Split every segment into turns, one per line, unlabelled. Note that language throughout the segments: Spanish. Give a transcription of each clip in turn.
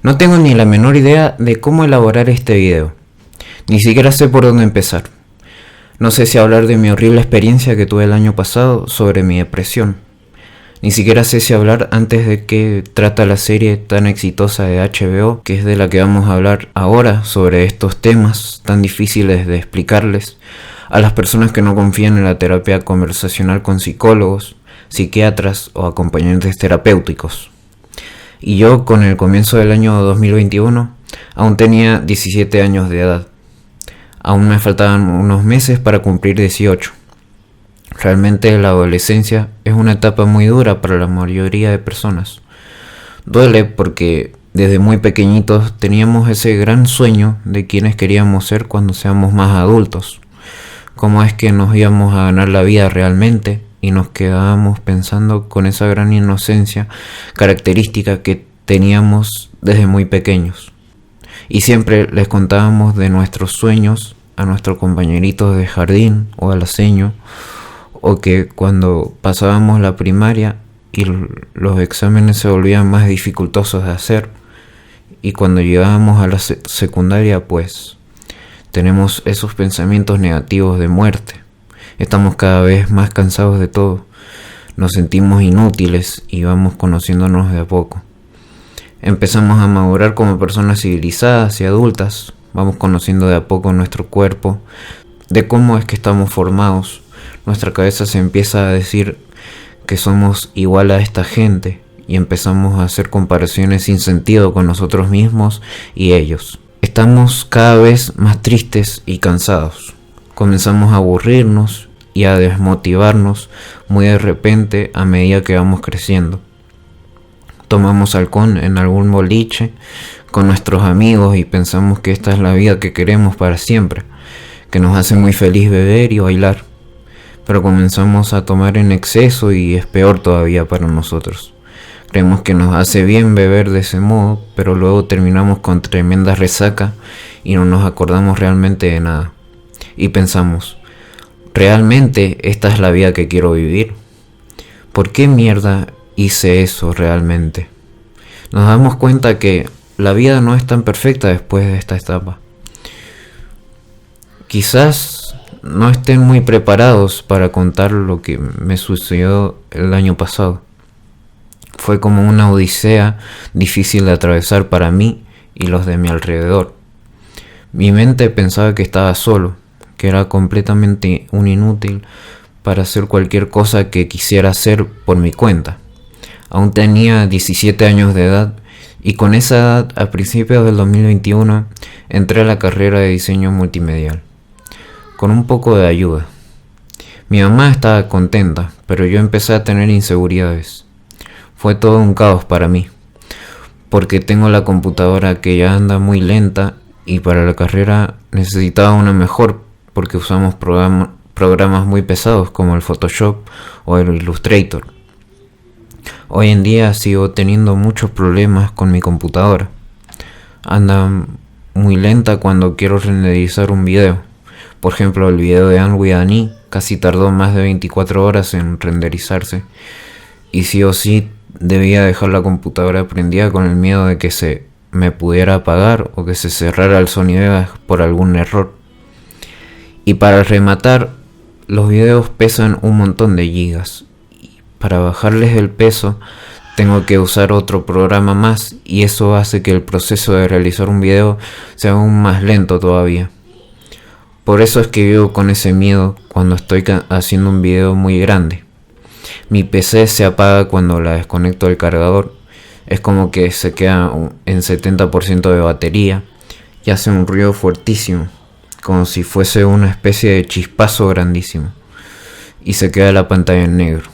No tengo ni la menor idea de cómo elaborar este video. Ni siquiera sé por dónde empezar. No sé si hablar de mi horrible experiencia que tuve el año pasado sobre mi depresión. Ni siquiera sé si hablar antes de qué trata la serie tan exitosa de HBO, que es de la que vamos a hablar ahora, sobre estos temas tan difíciles de explicarles a las personas que no confían en la terapia conversacional con psicólogos, psiquiatras o acompañantes terapéuticos. Y yo, con el comienzo del año 2021, aún tenía 17 años de edad. Aún me faltaban unos meses para cumplir 18. Realmente la adolescencia es una etapa muy dura para la mayoría de personas. Duele porque desde muy pequeñitos teníamos ese gran sueño de quienes queríamos ser cuando seamos más adultos. Cómo es que nos íbamos a ganar la vida realmente y nos quedábamos pensando con esa gran inocencia característica que teníamos desde muy pequeños. Y siempre les contábamos de nuestros sueños a nuestros compañeritos de jardín o alaceño, o que cuando pasábamos la primaria y los exámenes se volvían más dificultosos de hacer, y cuando llegábamos a la secundaria pues tenemos esos pensamientos negativos de muerte. Estamos cada vez más cansados de todo, nos sentimos inútiles y vamos conociéndonos de a poco. Empezamos a madurar como personas civilizadas y adultas, vamos conociendo de a poco nuestro cuerpo, de cómo es que estamos formados. Nuestra cabeza se empieza a decir que somos igual a esta gente y empezamos a hacer comparaciones sin sentido con nosotros mismos y ellos. Estamos cada vez más tristes y cansados. Comenzamos a aburrirnos y a desmotivarnos muy de repente a medida que vamos creciendo. Tomamos alcohol en algún boliche con nuestros amigos y pensamos que esta es la vida que queremos para siempre, que nos hace muy feliz beber y bailar. Pero comenzamos a tomar en exceso y es peor todavía para nosotros. Creemos que nos hace bien beber de ese modo, pero luego terminamos con tremenda resaca y no nos acordamos realmente de nada. Y pensamos, ¿realmente esta es la vida que quiero vivir? ¿Por qué mierda hice eso realmente? Nos damos cuenta que la vida no es tan perfecta después de esta etapa. Quizás no estén muy preparados para contar lo que me sucedió el año pasado. Fue como una odisea difícil de atravesar para mí y los de mi alrededor. Mi mente pensaba que estaba solo, que era completamente un inútil para hacer cualquier cosa que quisiera hacer por mi cuenta. Aún tenía 17 años de edad y con esa edad, a principios del 2021, entré a la carrera de diseño multimedial, con un poco de ayuda. Mi mamá estaba contenta, pero yo empecé a tener inseguridades. Fue todo un caos para mí, porque tengo la computadora que ya anda muy lenta y para la carrera necesitaba una mejor porque usamos programas muy pesados como el Photoshop o el Illustrator. Hoy en día sigo teniendo muchos problemas con mi computadora. Anda muy lenta cuando quiero renderizar un video. Por ejemplo, el video de Anne with an E casi tardó más de 24 horas en renderizarse. Y sí o sí debía dejar la computadora prendida con el miedo de que se me pudiera apagar o que se cerrara el sonido por algún error. Y para rematar, los videos pesan un montón de gigas. Y para bajarles el peso tengo que usar otro programa más y eso hace que el proceso de realizar un video sea aún más lento todavía. Por eso es que vivo con ese miedo cuando estoy haciendo un video muy grande. Mi PC se apaga cuando la desconecto del cargador. Es como que se queda en 70% de batería y hace un ruido fuertísimo, como si fuese una especie de chispazo grandísimo. Y se queda la pantalla en negro.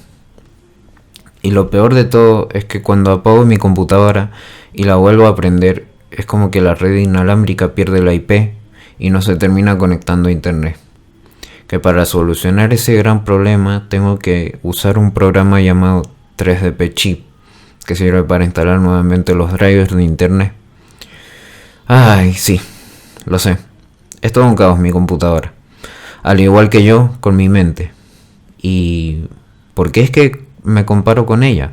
Y lo peor de todo es que cuando apago mi computadora y la vuelvo a prender, es como que la red inalámbrica pierde la IP y no se termina conectando a internet. Que para solucionar ese gran problema tengo que usar un programa llamado 3DP Chip, que sirve para instalar nuevamente los drivers de internet. Ay, sí, lo sé. Es todo un caos mi computadora. Al igual que yo con mi mente. ¿Y por qué es que me comparo con ella?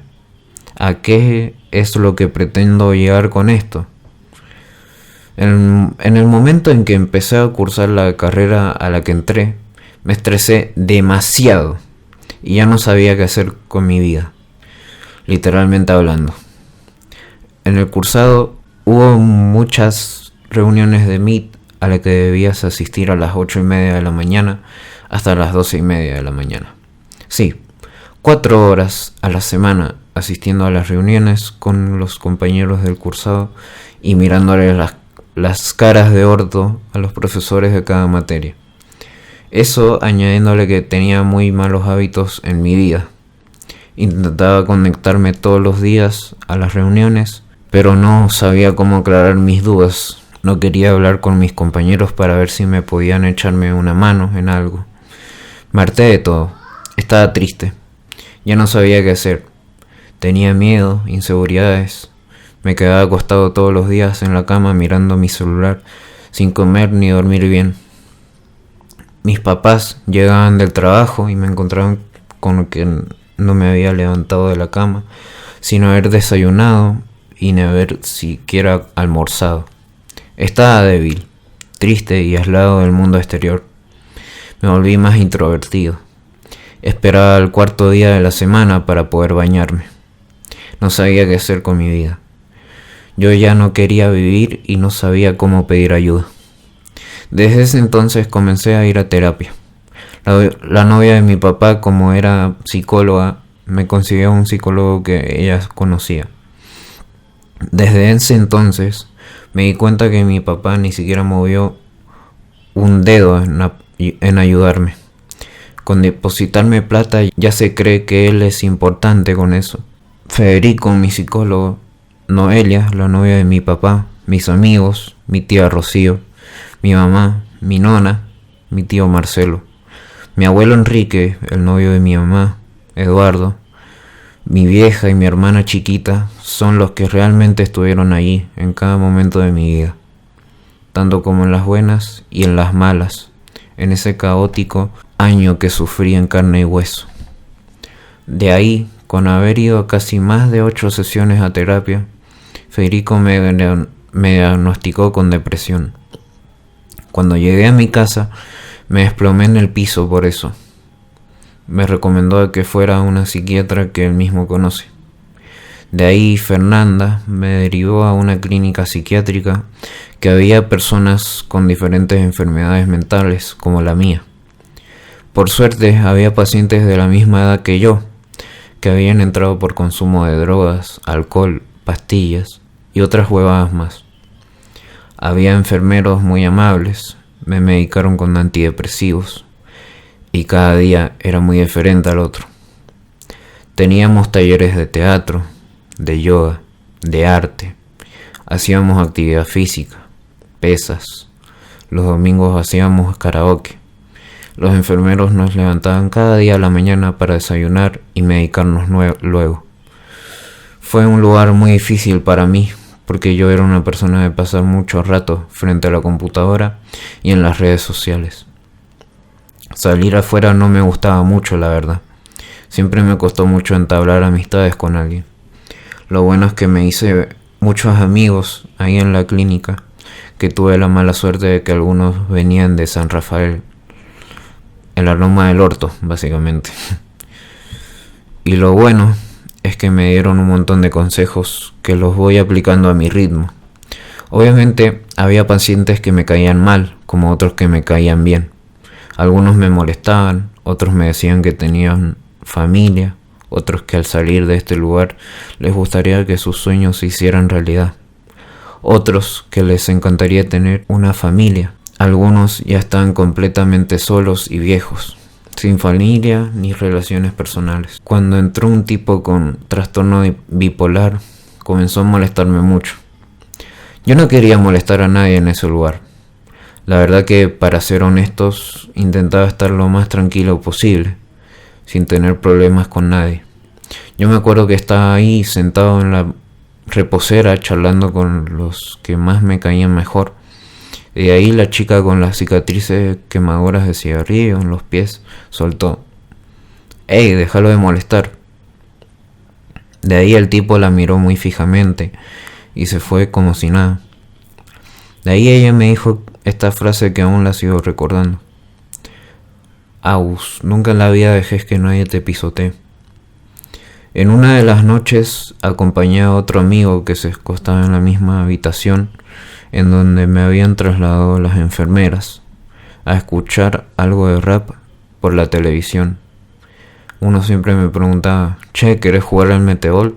¿A qué es lo que pretendo llegar con esto? En el momento en que empecé a cursar la carrera a la que entré, me estresé demasiado y ya no sabía qué hacer con mi vida, literalmente hablando. En el cursado hubo muchas reuniones de Meet a las que debías asistir a las 8:30 de la mañana hasta las 12:30 de la mañana. Sí, 4 horas a la semana asistiendo a las reuniones con los compañeros del cursado y mirándole las caras de orto a los profesores de cada materia. Eso añadiéndole que tenía muy malos hábitos en mi vida. Intentaba conectarme todos los días a las reuniones, pero no sabía cómo aclarar mis dudas. No quería hablar con mis compañeros para ver si me podían echarme una mano en algo. Me harté de todo. Estaba triste. Ya no sabía qué hacer. Tenía miedo, inseguridades. Me quedaba acostado todos los días en la cama mirando mi celular, sin comer ni dormir bien. Mis papás llegaban del trabajo y me encontraban con que no me había levantado de la cama, sin haber desayunado y ni haber siquiera almorzado. Estaba débil, triste y aislado del mundo exterior. Me volví más introvertido. Esperaba el cuarto día de la semana para poder bañarme. No sabía qué hacer con mi vida. Yo ya no quería vivir y no sabía cómo pedir ayuda. Desde ese entonces comencé a ir a terapia. La novia de mi papá, como era psicóloga, me consiguió un psicólogo que ella conocía. Desde ese entonces me di cuenta que mi papá ni siquiera movió un dedo en ayudarme. Con depositarme plata ya se cree que él es importante con eso. Federico, mi psicólogo, Noelia, la novia de mi papá, mis amigos, mi tía Rocío, mi mamá, mi nona, mi tío Marcelo, mi abuelo Enrique, el novio de mi mamá, Eduardo, mi vieja y mi hermana chiquita son los que realmente estuvieron allí en cada momento de mi vida, tanto como en las buenas y en las malas, en ese caótico año que sufrí en carne y hueso. De ahí, con haber ido a casi más de 8 sesiones a terapia, Federico me diagnosticó con depresión. Cuando llegué a mi casa, me desplomé en el piso por eso. Me recomendó que fuera a una psiquiatra que él mismo conoce. De ahí Fernanda me derivó a una clínica psiquiátrica que había personas con diferentes enfermedades mentales como la mía. Por suerte había pacientes de la misma edad que yo, que habían entrado por consumo de drogas, alcohol, pastillas y otras huevadas más. Había enfermeros muy amables, me medicaron con antidepresivos y cada día era muy diferente al otro. Teníamos talleres de teatro, de yoga, de arte, hacíamos actividad física, pesas, los domingos hacíamos karaoke. Los enfermeros nos levantaban cada día a la mañana para desayunar y medicarnos luego. Fue un lugar muy difícil para mí, porque yo era una persona de pasar mucho rato frente a la computadora y en las redes sociales. Salir afuera no me gustaba mucho, la verdad. Siempre me costó mucho entablar amistades con alguien. Lo bueno es que me hice muchos amigos ahí en la clínica, que tuve la mala suerte de que algunos venían de San Rafael, en la Loma del Orto, básicamente. Y lo bueno es que me dieron un montón de consejos que los voy aplicando a mi ritmo. Obviamente había pacientes que me caían mal, como otros que me caían bien. Algunos me molestaban, otros me decían que tenían familia, otros que al salir de este lugar les gustaría que sus sueños se hicieran realidad. Otros que les encantaría tener una familia. Algunos ya estaban completamente solos y viejos, sin familia ni relaciones personales. Cuando entró un tipo con trastorno bipolar, comenzó a molestarme mucho. Yo no quería molestar a nadie en ese lugar. La verdad que, para ser honestos, intentaba estar lo más tranquilo posible, sin tener problemas con nadie. Yo me acuerdo que estaba ahí sentado en la reposera charlando con los que más me caían mejor. Y ahí la chica con las cicatrices quemaduras de cigarrillo en los pies soltó: «Ey, déjalo de molestar». De ahí el tipo la miró muy fijamente y se fue como si nada. De ahí ella me dijo esta frase que aún la sigo recordando. Aus, nunca en la vida dejes que nadie te pisotee. En una de las noches acompañé a otro amigo que se acostaba en la misma habitación en donde me habían trasladado las enfermeras a escuchar algo de rap por la televisión. Uno siempre me preguntaba, che, ¿querés jugar al Meteor?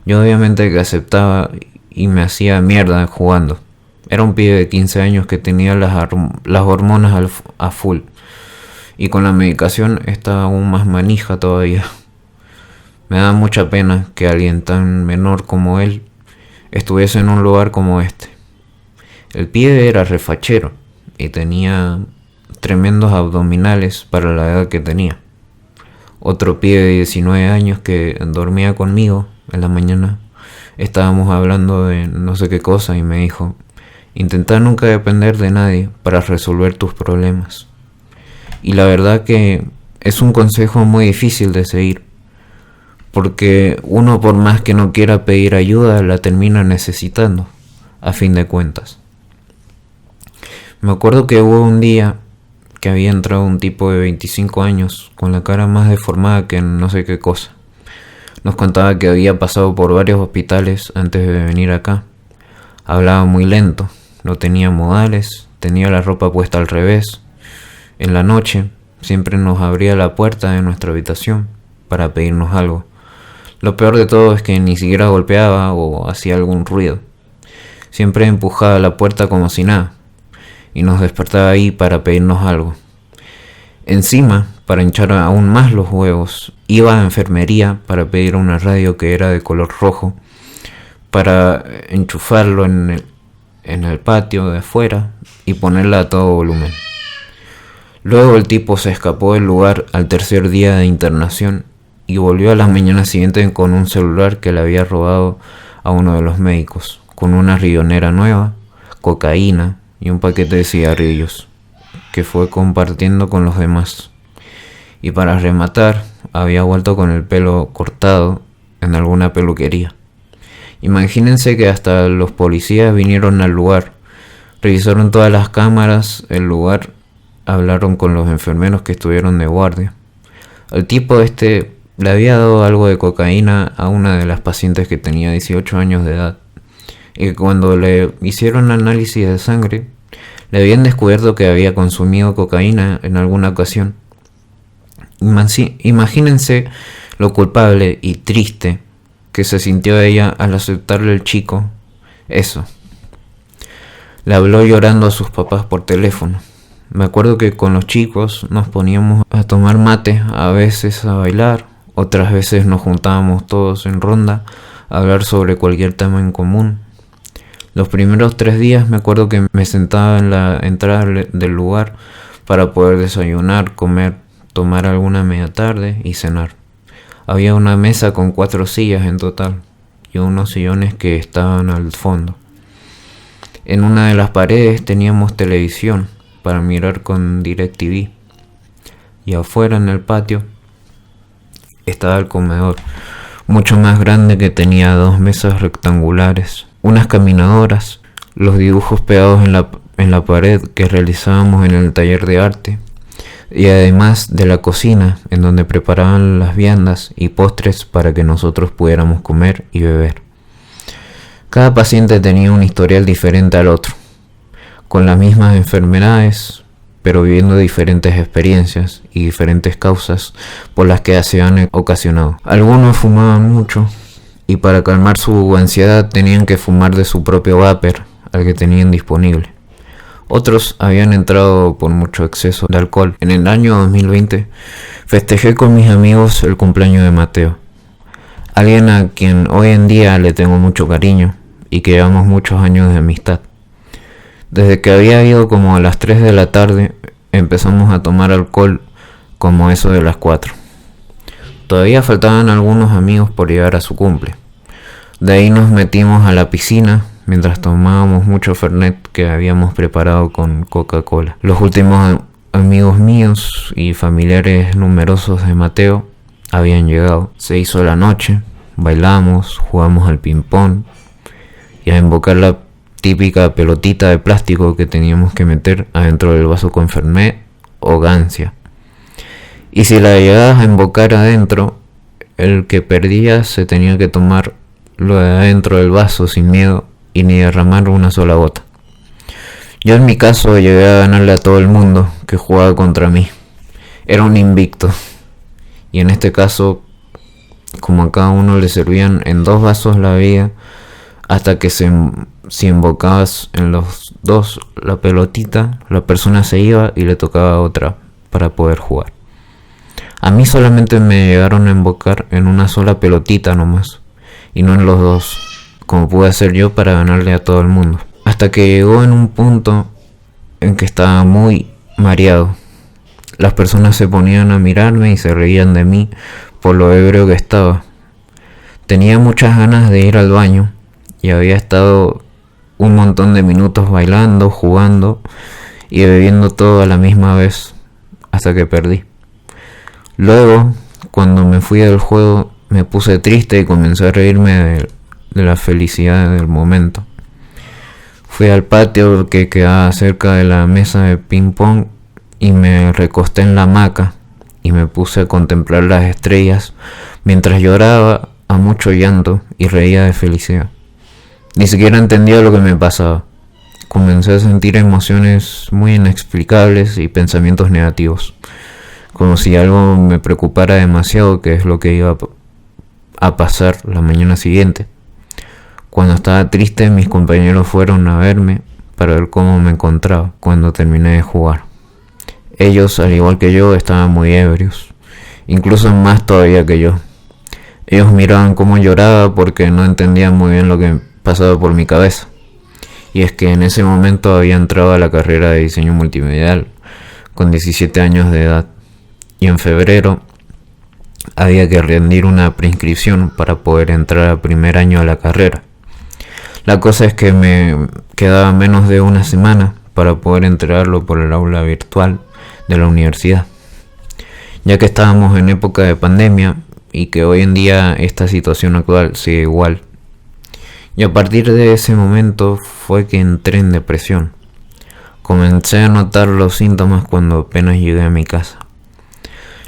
Yo obviamente que aceptaba y me hacía mierda jugando. Era un pibe de 15 años que tenía las hormonas a full. Y con la medicación estaba aún más manija todavía. Me da mucha pena que alguien tan menor como él estuviese en un lugar como este. El pibe era refachero y tenía tremendos abdominales para la edad que tenía. Otro pibe de 19 años que dormía conmigo en la mañana, estábamos hablando de no sé qué cosa y me dijo, intenta nunca depender de nadie para resolver tus problemas. Y la verdad que es un consejo muy difícil de seguir, porque uno por más que no quiera pedir ayuda la termina necesitando, a fin de cuentas. Me acuerdo que hubo un día que había entrado un tipo de 25 años con la cara más deformada que no sé qué cosa. Nos contaba que había pasado por varios hospitales antes de venir acá. Hablaba muy lento, no tenía modales, tenía la ropa puesta al revés. En la noche siempre nos abría la puerta de nuestra habitación para pedirnos algo. Lo peor de todo es que ni siquiera golpeaba o hacía algún ruido. Siempre empujaba la puerta como si nada y nos despertaba ahí para pedirnos algo. Encima, para hinchar aún más los huevos, iba a enfermería para pedir una radio que era de color rojo para enchufarlo en el patio de afuera y ponerla a todo volumen. Luego el tipo se escapó del lugar al tercer día de internación y volvió a la mañana siguiente con un celular que le había robado a uno de los médicos, con una rillonera nueva, cocaína y un paquete de cigarrillos que fue compartiendo con los demás. Y para rematar, había vuelto con el pelo cortado en alguna peluquería. Imagínense que hasta los policías vinieron al lugar, revisaron todas las cámaras, el lugar, hablaron con los enfermeros que estuvieron de guardia. El tipo le había dado algo de cocaína a una de las pacientes que tenía 18 años de edad. Y cuando le hicieron análisis de sangre, le habían descubierto que había consumido cocaína en alguna ocasión. Imagínense lo culpable y triste que se sintió ella al aceptarle al chico eso. Le habló llorando a sus papás por teléfono. Me acuerdo que con los chicos nos poníamos a tomar mate, a veces a bailar, otras veces nos juntábamos todos en ronda a hablar sobre cualquier tema en común. Los primeros 3 días me acuerdo que me sentaba en la entrada del lugar para poder desayunar, comer, tomar alguna media tarde y cenar. Había una mesa con 4 sillas en total y unos sillones que estaban al fondo. En una de las paredes teníamos televisión para mirar con DirecTV y afuera en el patio estaba el comedor, mucho más grande, que tenía 2 mesas rectangulares, unas caminadoras, los dibujos pegados en la pared que realizábamos en el taller de arte, y además de la cocina en donde preparaban las viandas y postres para que nosotros pudiéramos comer y beber. Cada paciente tenía un historial diferente al otro, con las mismas enfermedades, pero viviendo diferentes experiencias y diferentes causas por las que se han ocasionado. Algunos fumaban mucho y para calmar su ansiedad tenían que fumar de su propio vapor al que tenían disponible. Otros habían entrado por mucho exceso de alcohol. En el año 2020 festejé con mis amigos el cumpleaños de Mateo, alguien a quien hoy en día le tengo mucho cariño y que llevamos muchos años de amistad. Desde que había ido como a las 3 de la tarde empezamos a tomar alcohol como eso de las 4. Todavía faltaban algunos amigos por llegar a su cumple. De ahí nos metimos a la piscina mientras tomábamos mucho Fernet que habíamos preparado con Coca-Cola. Los últimos amigos míos y familiares numerosos de Mateo habían llegado. Se hizo la noche, bailamos, jugamos al ping-pong y a invocar típica pelotita de plástico que teníamos que meter adentro del vaso con Fernet o Gancia. Y si la llegabas a embocar adentro, el que perdía se tenía que tomar lo de adentro del vaso sin miedo y ni derramar una sola gota. Yo en mi caso llegué a ganarle a todo el mundo que jugaba contra mí. Era un invicto. Y en este caso, como a cada uno le servían en 2 vasos la bebida, hasta que si embocabas en los 2 la pelotita, la persona se iba y le tocaba otra para poder jugar. A mí solamente me llegaron a embocar en una sola pelotita nomás, y no en los 2, como pude hacer yo para ganarle a todo el mundo. Hasta que llegó en un punto en que estaba muy mareado. Las personas se ponían a mirarme y se reían de mí por lo ebrio que estaba. Tenía muchas ganas de ir al baño y había estado un montón de minutos bailando, jugando y bebiendo todo a la misma vez hasta que perdí. Luego, cuando me fui del juego, me puse triste y comencé a reírme de la felicidad del momento. Fui al patio que quedaba cerca de la mesa de ping pong y me recosté en la hamaca y me puse a contemplar las estrellas mientras lloraba a mucho llanto y reía de felicidad. Ni siquiera entendía lo que me pasaba. Comencé a sentir emociones muy inexplicables y pensamientos negativos, como si algo me preocupara demasiado, que es lo que iba a pasar la mañana siguiente. Cuando estaba triste, mis compañeros fueron a verme para ver cómo me encontraba cuando terminé de jugar. Ellos, al igual que yo, estaban muy ebrios, incluso más todavía que yo. Ellos miraban cómo lloraba porque no entendían muy bien lo que pasaba por mi cabeza. Y es que en ese momento había entrado a la carrera de diseño multimedial con 17 años de edad. Y en febrero había que rendir una preinscripción para poder entrar al primer año de la carrera. La cosa es que me quedaba menos de una semana para poder entregarlo por el aula virtual de la universidad, ya que estábamos en época de pandemia y que hoy en día esta situación actual sigue igual. Y a partir de ese momento fue que entré en depresión. Comencé a notar los síntomas cuando apenas llegué a mi casa.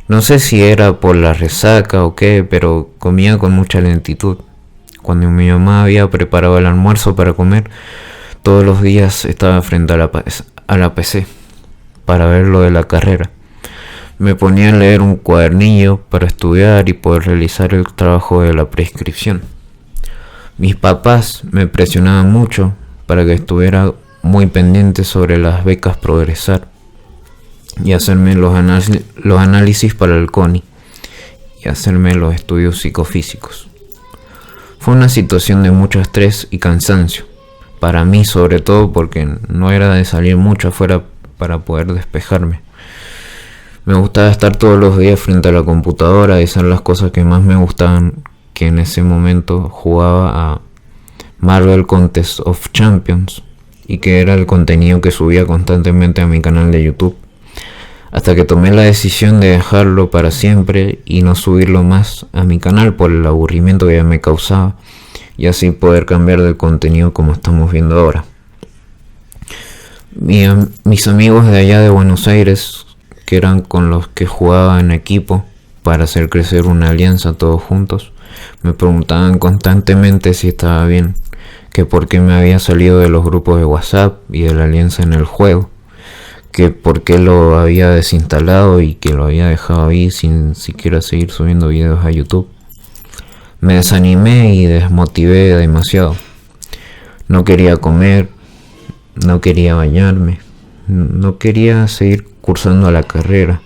No sé si era por la resaca o qué, pero comía con mucha lentitud. Cuando mi mamá había preparado el almuerzo para comer, todos los días estaba frente a la PC para ver lo de la carrera. Me ponía a leer un cuadernillo para estudiar y poder realizar el trabajo de la prescripción. Mis papás me presionaban mucho para que estuviera muy pendiente sobre las becas Progresar y hacerme los análisis para el CONI y hacerme los estudios psicofísicos. Fue una situación de mucho estrés y cansancio, para mí sobre todo porque no era de salir mucho afuera para poder despejarme. Me gustaba estar todos los días frente a la computadora y hacer las cosas que más me gustaban, que en ese momento jugaba a Marvel Contest of Champions y que era el contenido que subía constantemente a mi canal de YouTube, hasta que tomé la decisión de dejarlo para siempre y no subirlo más a mi canal por el aburrimiento que ya me causaba y así poder cambiar de contenido como estamos viendo ahora. Mis amigos de allá de Buenos Aires, que eran con los que jugaba en equipo para hacer crecer una alianza todos juntos, me preguntaban constantemente si estaba bien, que por qué me había salido de los grupos de WhatsApp y de la alianza en el juego, que por qué lo había desinstalado y que lo había dejado ahí sin siquiera seguir subiendo videos a YouTube. Me desanimé y desmotivé demasiado. No quería comer, no quería bañarme, no quería seguir cursando la carrera.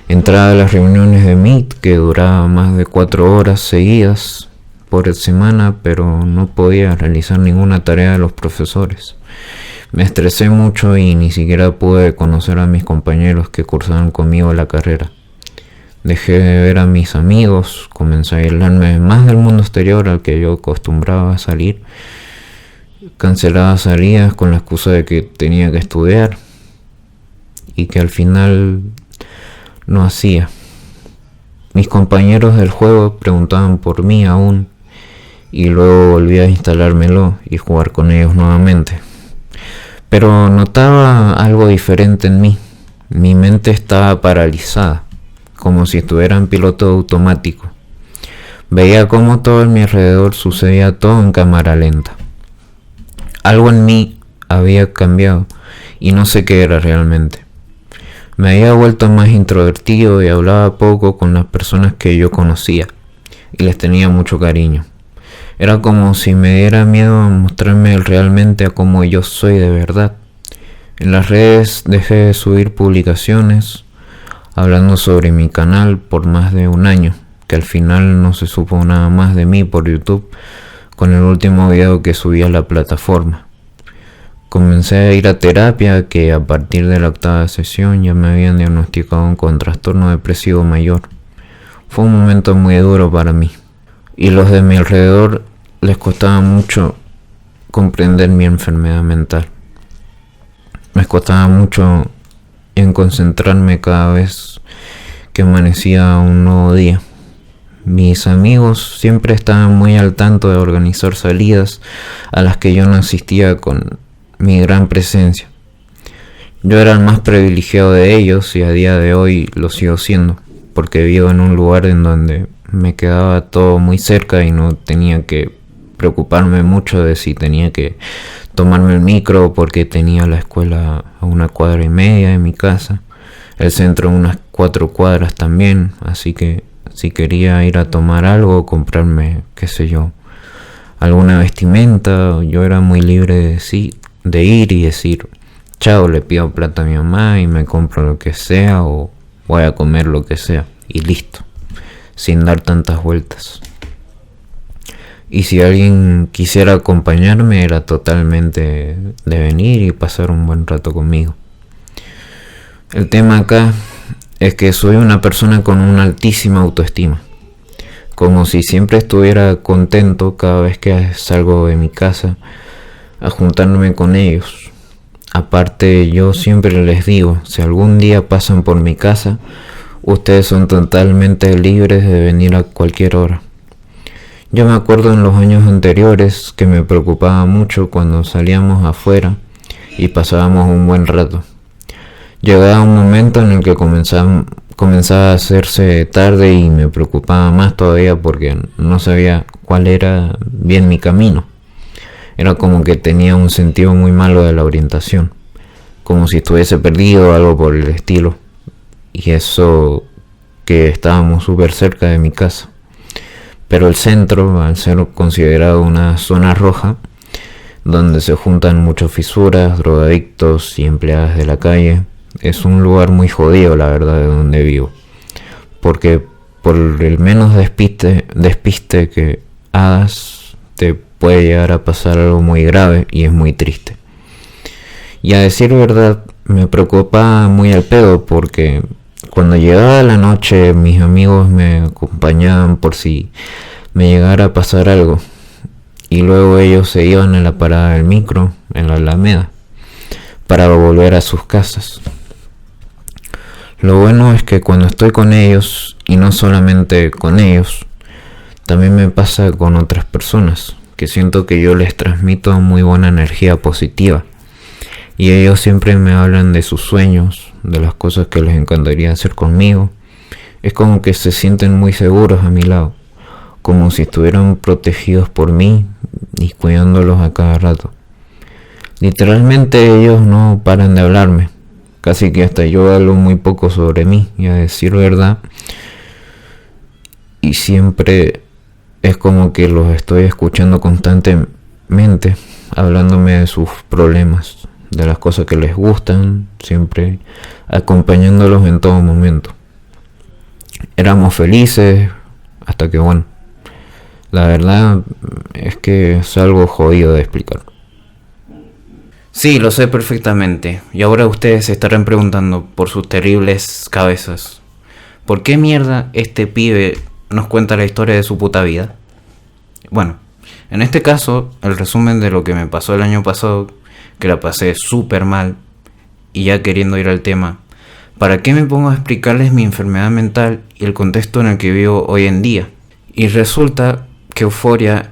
Entraba a las reuniones de Meet que duraban más de 4 horas seguidas por semana, pero no podía realizar ninguna tarea de los profesores. Me estresé mucho y ni siquiera pude conocer a mis compañeros que cursaban conmigo la carrera. Dejé de ver a mis amigos, comencé a aislarme más del mundo exterior al que yo acostumbraba a salir. Cancelaba salidas con la excusa de que tenía que estudiar y que al final no hacía. Mis compañeros del juego preguntaban por mí aún y luego volví a instalármelo y jugar con ellos nuevamente. Pero notaba algo diferente en mí. Mi mente estaba paralizada, como si estuviera en piloto automático. Veía cómo todo en mi alrededor sucedía todo en cámara lenta. Algo en mí había cambiado y no sé qué era realmente. Me había vuelto más introvertido y hablaba poco con las personas que yo conocía y les tenía mucho cariño. Era como si me diera miedo a mostrarme realmente a cómo yo soy de verdad. En las redes dejé de subir publicaciones hablando sobre mi canal por más de un año, que al final no se supo nada más de mí por YouTube con el último video que subí a la plataforma. Comencé a ir a terapia, que a partir de la 8ª sesión ya me habían diagnosticado con trastorno depresivo mayor. Fue un momento muy duro para mí y los de mi alrededor les costaba mucho comprender mi enfermedad mental. Me costaba mucho en concentrarme cada vez que amanecía un nuevo día. Mis amigos siempre estaban muy al tanto de organizar salidas a las que yo no asistía con mi gran presencia. Yo era el más privilegiado de ellos y a día de hoy lo sigo siendo, porque vivo en un lugar en donde me quedaba todo muy cerca y no tenía que preocuparme mucho de si tenía que tomarme el micro, porque tenía la escuela a 1,5 cuadras de mi casa, el centro a unas 4 cuadras también, así que si quería ir a tomar algo o comprarme, qué sé yo, alguna vestimenta, yo era muy libre de ir y decir, chao, le pido plata a mi mamá y me compro lo que sea o voy a comer lo que sea y listo, sin dar tantas vueltas. Y si alguien quisiera acompañarme, era totalmente de venir y pasar un buen rato conmigo. El tema acá es que soy una persona con una altísima autoestima, como si siempre estuviera contento cada vez que salgo de mi casa a juntarme con ellos. Aparte, yo siempre les digo, si algún día pasan por mi casa, ustedes son totalmente libres de venir a cualquier hora. Yo me acuerdo en los años anteriores que me preocupaba mucho cuando salíamos afuera y pasábamos un buen rato. Llegaba un momento en el que comenzaba a hacerse tarde y me preocupaba más todavía porque no sabía cuál era bien mi camino. Era como que tenía un sentido muy malo de la orientación, como si estuviese perdido o algo por el estilo. Y eso que estábamos súper cerca de mi casa. Pero el centro, al ser considerado una zona roja, donde se juntan muchas fisuras, drogadictos y empleadas de la calle, es un lugar muy jodido, la verdad, de donde vivo. Porque por el menos despiste que hagas, te puede llegar a pasar algo muy grave y es muy triste. Y a decir verdad, me preocupaba muy al pedo porque cuando llegaba la noche mis amigos me acompañaban por si me llegara a pasar algo. Y luego ellos se iban a la parada del micro en la Alameda para volver a sus casas. Lo bueno es que cuando estoy con ellos, y no solamente con ellos, también me pasa con otras personas, que siento que yo les transmito muy buena energía positiva. Y ellos siempre me hablan de sus sueños, de las cosas que les encantaría hacer conmigo. Es como que se sienten muy seguros a mi lado, como si estuvieran protegidos por mí y cuidándolos a cada rato. Literalmente ellos no paran de hablarme, casi que hasta yo hablo muy poco sobre mí, y a decir verdad, y siempre es como que los estoy escuchando constantemente, hablándome de sus problemas, de las cosas que les gustan, siempre acompañándolos en todo momento. Éramos felices hasta que bueno, la verdad es que es algo jodido de explicar.
Sí, lo sé perfectamente. Y ahora ustedes se estarán preguntando por sus terribles cabezas, ¿por qué mierda este pibe nos cuenta la historia de su puta vida? Bueno, en este caso, el resumen de lo que me pasó el año pasado, que la pasé súper mal, y ya queriendo ir al tema, ¿para qué me pongo a explicarles mi enfermedad mental y el contexto en el que vivo hoy en día? Y resulta que Euforia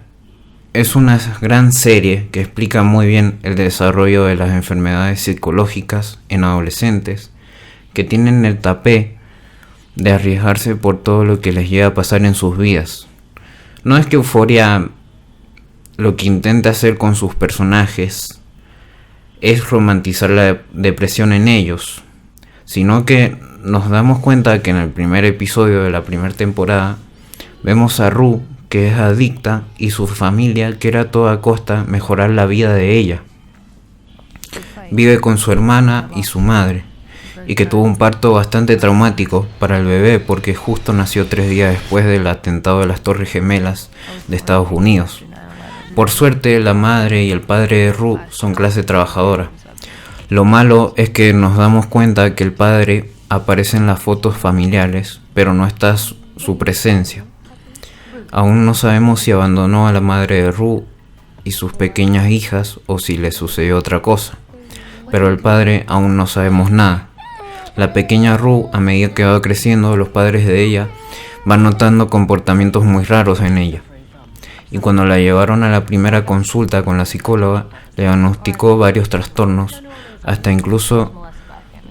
Es una gran serie que explica muy bien el desarrollo de las enfermedades psicológicas en adolescentes que tienen el tapé de arriesgarse por todo lo que les llega a pasar en sus vidas. No es que Euphoria lo que intenta hacer con sus personajes es romantizar la depresión en ellos, sino que nos damos cuenta que en el primer episodio de la primera temporada vemos a Rue, que es adicta, y su familia quiere a toda costa mejorar la vida de ella. Vive con su hermana y su madre, y que tuvo un parto bastante traumático para el bebé porque justo nació 3 días después del atentado de las Torres Gemelas de Estados Unidos. Por suerte, la madre y el padre de Rue son clase trabajadora. Lo malo es que nos damos cuenta que el padre aparece en las fotos familiares, pero no está su presencia. Aún no sabemos si abandonó a la madre de Rue y sus pequeñas hijas o si le sucedió otra cosa. Pero el padre aún no sabemos nada. La pequeña Rue, a medida que va creciendo, los padres de ella van notando comportamientos muy raros en ella. Y cuando la llevaron a la primera consulta con la psicóloga, le diagnosticó varios trastornos, hasta incluso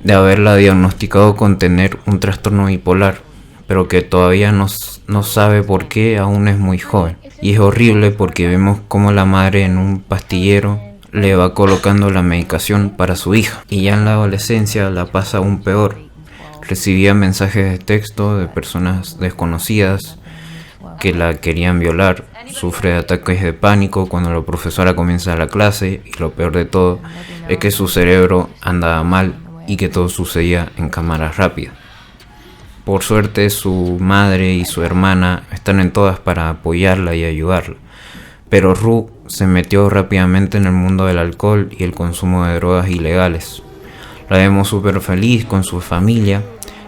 de haberla diagnosticado con tener un trastorno bipolar, pero que todavía no sabe por qué, aún es muy joven. Y es horrible porque vemos cómo la madre en un pastillero le va colocando la medicación para su hija. Y ya en la adolescencia la pasa aún peor. Recibía mensajes de texto de personas desconocidas que la querían violar. Sufre de ataques de pánico cuando la profesora comienza la clase, y lo peor de todo es que su cerebro andaba mal y que todo sucedía en cámara rápida. Por suerte, su madre y su hermana están en todas para apoyarla y ayudarla, pero Rue se metió rápidamente en el mundo del alcohol y el consumo de drogas ilegales. La vemos súper feliz con su familia.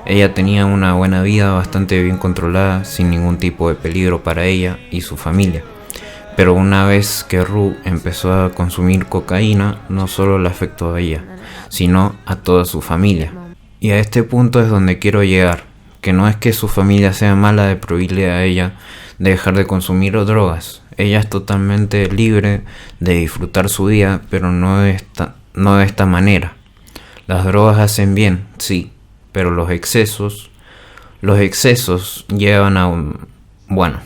Ella tenía una buena vida bastante bien controlada, sin ningún tipo de peligro para ella y su familia. Pero una vez que Rue empezó a consumir cocaína, no solo le afectó a ella, sino a toda su familia. Y a este punto es donde quiero llegar, que no es que su familia sea mala de prohibirle a ella de dejar de consumir drogas. Ella es totalmente libre de disfrutar su vida, pero no de esta manera. Las drogas hacen bien, sí, pero los excesos llevan a bueno.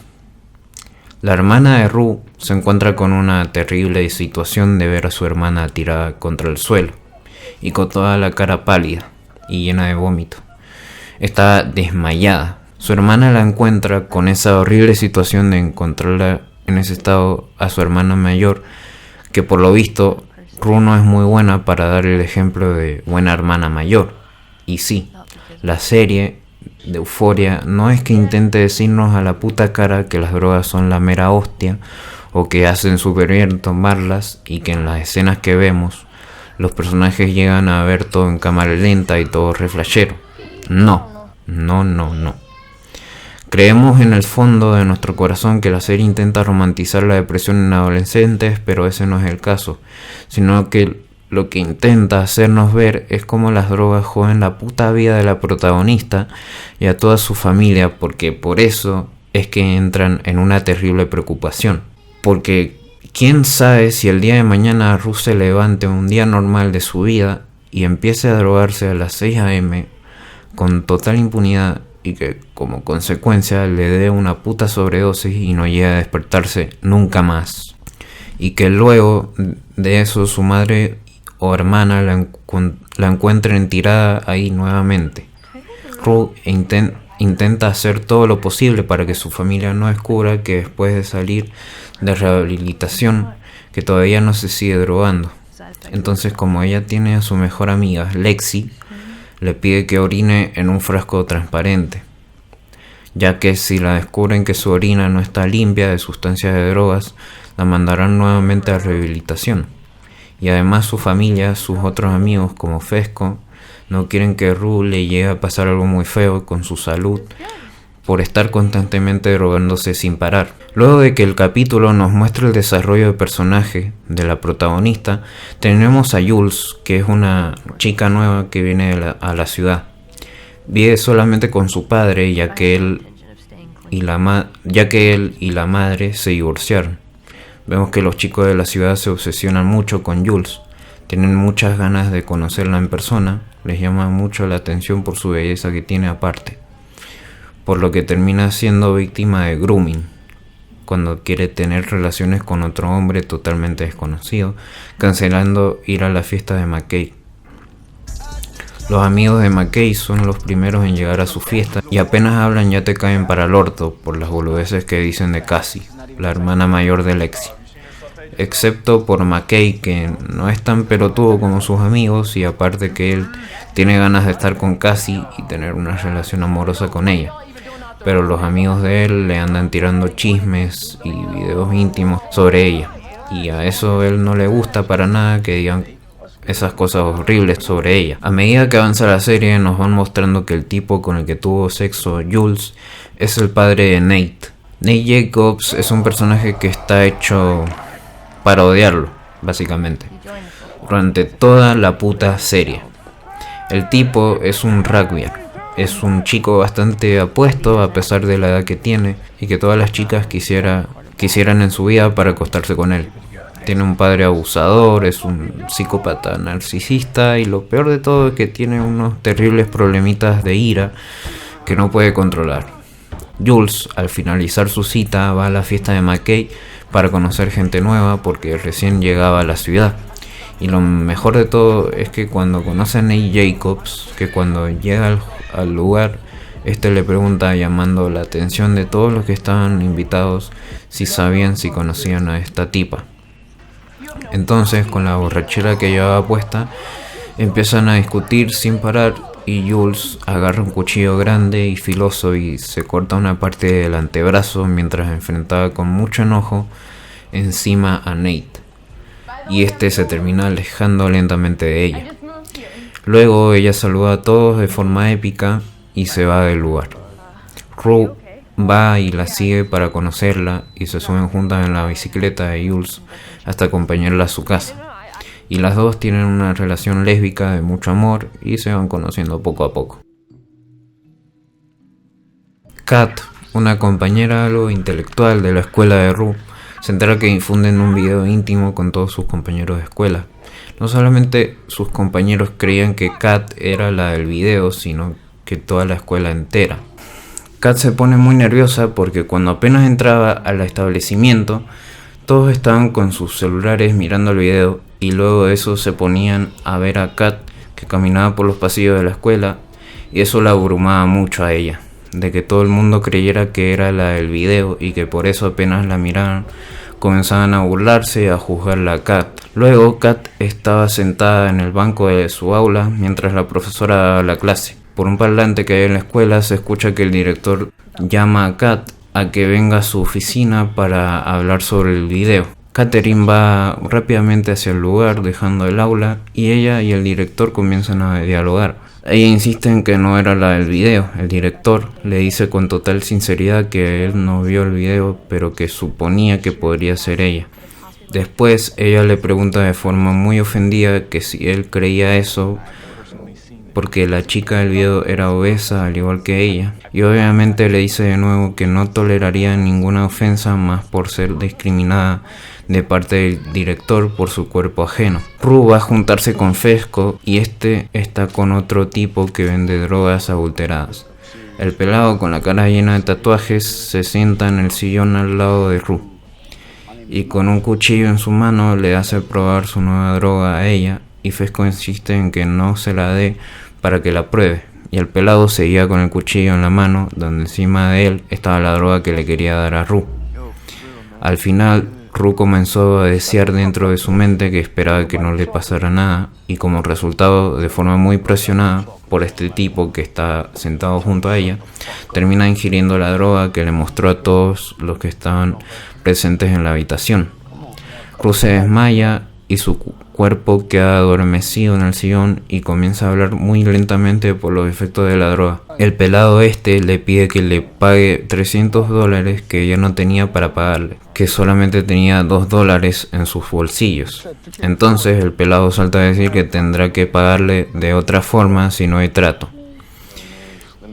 La hermana de Rue se encuentra con una terrible situación de ver a su hermana tirada contra el suelo y con toda la cara pálida y llena de vómito. Está desmayada. Su hermana la encuentra con esa horrible situación de encontrarla en ese estado a su hermana mayor, que por lo visto Rue no es muy buena para dar el ejemplo de buena hermana mayor. Y sí, la serie de Euphoria no es que intente decirnos a la puta cara que las drogas son la mera hostia o que hacen súper bien tomarlas, y que en las escenas que vemos los personajes llegan a ver todo en cámara lenta y todo reflashero. No. Creemos en el fondo de nuestro corazón que la serie intenta romantizar la depresión en adolescentes, pero ese no es el caso, sino que lo que intenta hacernos ver es cómo las drogas joden la puta vida de la protagonista y a toda su familia, porque por eso es que entran en una terrible preocupación. Porque quién sabe si el día de mañana Rue se levante un día normal de su vida y empiece a drogarse a las 6 a.m. con total impunidad, y que como consecuencia le dé una puta sobredosis y no llegue a despertarse nunca más. Y que luego de eso su madre o hermana la encuentren tirada ahí nuevamente. Rue intenta hacer todo lo posible para que su familia no descubra que después de salir de rehabilitación, que todavía no se sigue drogando. Entonces, como ella tiene a su mejor amiga, Lexi, le pide que orine en un frasco transparente, ya que si la descubren que su orina no está limpia de sustancias de drogas, la mandarán nuevamente a rehabilitación. Y además su familia, sus otros amigos como Fesco, no quieren que Rue le llegue a pasar algo muy feo con su salud por estar constantemente drogándose sin parar. Luego de que el capítulo nos muestra el desarrollo de personaje de la protagonista, tenemos a Jules, que es una chica nueva que viene a la ciudad. Vive solamente con su padre, ya que él y la madre se divorciaron. Vemos que los chicos de la ciudad se obsesionan mucho con Jules, tienen muchas ganas de conocerla en persona, les llama mucho la atención por su belleza que tiene aparte, por lo que termina siendo víctima de grooming, cuando quiere tener relaciones con otro hombre totalmente desconocido, cancelando ir a la fiesta de McKay. Los amigos de McKay son los primeros en llegar a su fiesta y apenas hablan ya te caen para el orto por las boludeces que dicen de Cassie, la hermana mayor de Lexi. Excepto por McKay, que no es tan pelotudo como sus amigos y aparte que él tiene ganas de estar con Cassie y tener una relación amorosa con ella. Pero los amigos de él le andan tirando chismes y videos íntimos sobre ella. Y a eso él no le gusta para nada que digan esas cosas horribles sobre ella. A medida que avanza la serie nos van mostrando que el tipo con el que tuvo sexo Jules es el padre de Nate. Nate Jacobs es un personaje que está hecho para odiarlo, básicamente, durante toda la puta serie. El tipo es un rugbyer. Es un chico bastante apuesto a pesar de la edad que tiene y que todas las chicas quisieran en su vida para acostarse con él. Tiene un padre abusador, es un psicópata narcisista y lo peor de todo es que tiene unos terribles problemitas de ira que no puede controlar. Jules, al finalizar su cita, va a la fiesta de McKay para conocer gente nueva porque recién llegaba a la ciudad. Y lo mejor de todo es que cuando conoce a Nate Jacobs, que cuando llega al lugar, este le pregunta, llamando la atención de todos los que estaban invitados, si sabían si conocían a esta tipa. Entonces, con la borrachera que llevaba puesta, empiezan a discutir sin parar y Jules agarra un cuchillo grande y filoso y se corta una parte del antebrazo mientras enfrentaba con mucho enojo encima a Nate. Y este se termina alejando lentamente de ella. Luego ella saluda a todos de forma épica y se va del lugar. Rue va y la sigue para conocerla y se suben juntas en la bicicleta de Jules hasta acompañarla a su casa. Y las dos tienen una relación lésbica de mucho amor y se van conociendo poco a poco. Kat, una compañera algo intelectual de la escuela de Rue, se entera que difunden un video íntimo con todos sus compañeros de escuela. No solamente sus compañeros creían que Kat era la del video, sino que toda la escuela entera. Kat se pone muy nerviosa porque cuando apenas entraba al establecimiento, todos estaban con sus celulares mirando el video y luego de eso se ponían a ver a Kat que caminaba por los pasillos de la escuela y eso la abrumaba mucho a ella, de que todo el mundo creyera que era la del video y que por eso apenas la miraban comenzaban a burlarse y a juzgarla a Kat. Luego Kat estaba sentada en el banco de su aula mientras la profesora daba la clase. Por un parlante que hay en la escuela se escucha que el director llama a Kat a que venga a su oficina para hablar sobre el video. Catherine va rápidamente hacia el lugar dejando el aula y ella y el director comienzan a dialogar. Ella insiste en que no era la del video. El director le dice con total sinceridad que él no vio el video, pero que suponía que podría ser ella. Después ella le pregunta de forma muy ofendida que si él creía eso porque la chica del video era obesa al igual que ella. Y obviamente le dice de nuevo que no toleraría ninguna ofensa más por ser discriminada de parte del director por su cuerpo ajeno. Rue va a juntarse con Fesco y este está con otro tipo que vende drogas adulteradas. El pelado con la cara llena de tatuajes se sienta en el sillón al lado de Rue y con un cuchillo en su mano le hace probar su nueva droga a ella y Fesco insiste en que no se la dé para que la pruebe y el pelado seguía con el cuchillo en la mano donde encima de él estaba la droga que le quería dar a Rue. Al final Rue comenzó a desear dentro de su mente que esperaba que no le pasara nada y como resultado, de forma muy presionada por este tipo que está sentado junto a ella, termina ingiriendo la droga que le mostró a todos los que estaban presentes en la habitación. Rue se desmaya y su cuerpo queda adormecido en el sillón y comienza a hablar muy lentamente por los efectos de la droga. El pelado le pide que le pague $300 que ella no tenía para pagarle, que solamente tenía $2 en sus bolsillos. Entonces el pelado salta a decir que tendrá que pagarle de otra forma si no hay trato.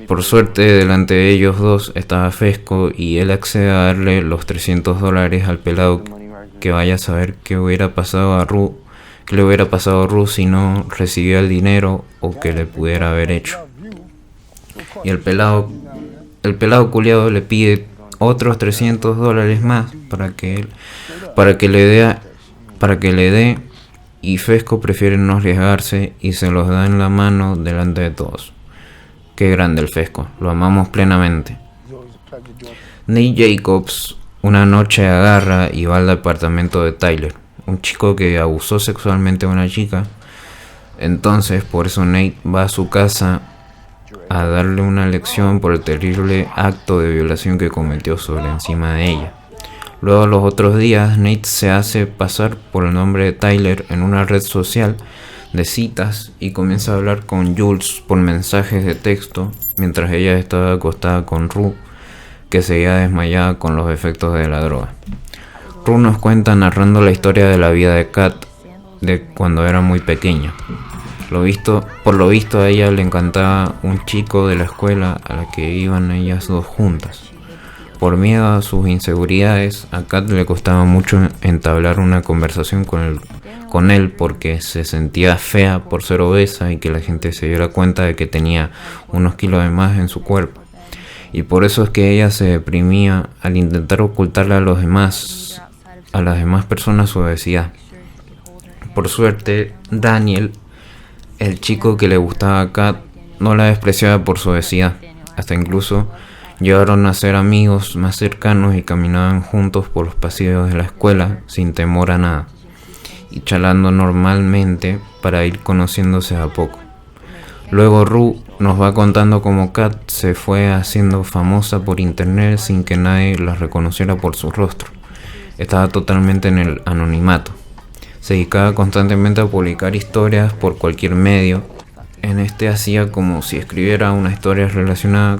Por suerte, delante de ellos dos estaba Fesco y él accede a darle los $300 al pelado que vaya a saber qué hubiera pasado a Ru, qué le hubiera pasado a Ru si no recibía el dinero o que le pudiera haber hecho. Y el pelado culiado le pide otros $300 más para que le dé, y Fesco prefiere no arriesgarse y se los da en la mano delante de todos. Qué grande el Fesco, lo amamos plenamente. Nate Jacobs una noche agarra y va al departamento de Tyler, un chico que abusó sexualmente a una chica. Entonces por eso Nate va a su casa a darle una lección por el terrible acto de violación que cometió sobre encima de ella. Luego, los otros días, Nate se hace pasar por el nombre de Tyler en una red social de citas y comienza a hablar con Jules por mensajes de texto mientras ella estaba acostada con Ru, que seguía desmayada con los efectos de la droga. Ru nos cuenta narrando la historia de la vida de Kat de cuando era muy pequeña. Por lo visto a ella le encantaba un chico de la escuela a la que iban ellas dos juntas. Por miedo a sus inseguridades, a Kat le costaba mucho entablar una conversación con él porque se sentía fea por ser obesa y que la gente se diera cuenta de que tenía unos kilos de más en su cuerpo. Y por eso es que ella se deprimía al intentar ocultarle a las demás personas su obesidad. Por suerte, Daniel, el chico que le gustaba a Kat, no la despreciaba por su obesidad. Hasta incluso llegaron a ser amigos más cercanos y caminaban juntos por los pasillos de la escuela sin temor a nada, y charlando normalmente para ir conociéndose a poco. Luego Ru nos va contando cómo Kat se fue haciendo famosa por internet sin que nadie la reconociera por su rostro. Estaba totalmente en el anonimato. Se dedicaba constantemente a publicar historias por cualquier medio. En este hacía como si escribiera una historia relacionada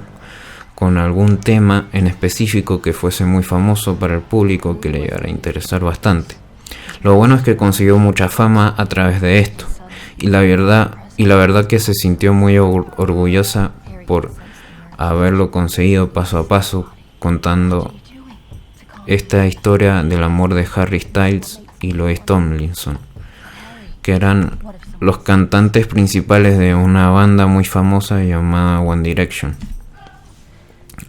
con algún tema en específico que fuese muy famoso para el público, que le llegara a interesar bastante. Lo bueno es que consiguió mucha fama a través de esto, y la verdad que se sintió muy orgullosa por haberlo conseguido paso a paso, contando esta historia del amor de Harry Styles y Louis Tomlinson, que eran los cantantes principales de una banda muy famosa llamada One Direction.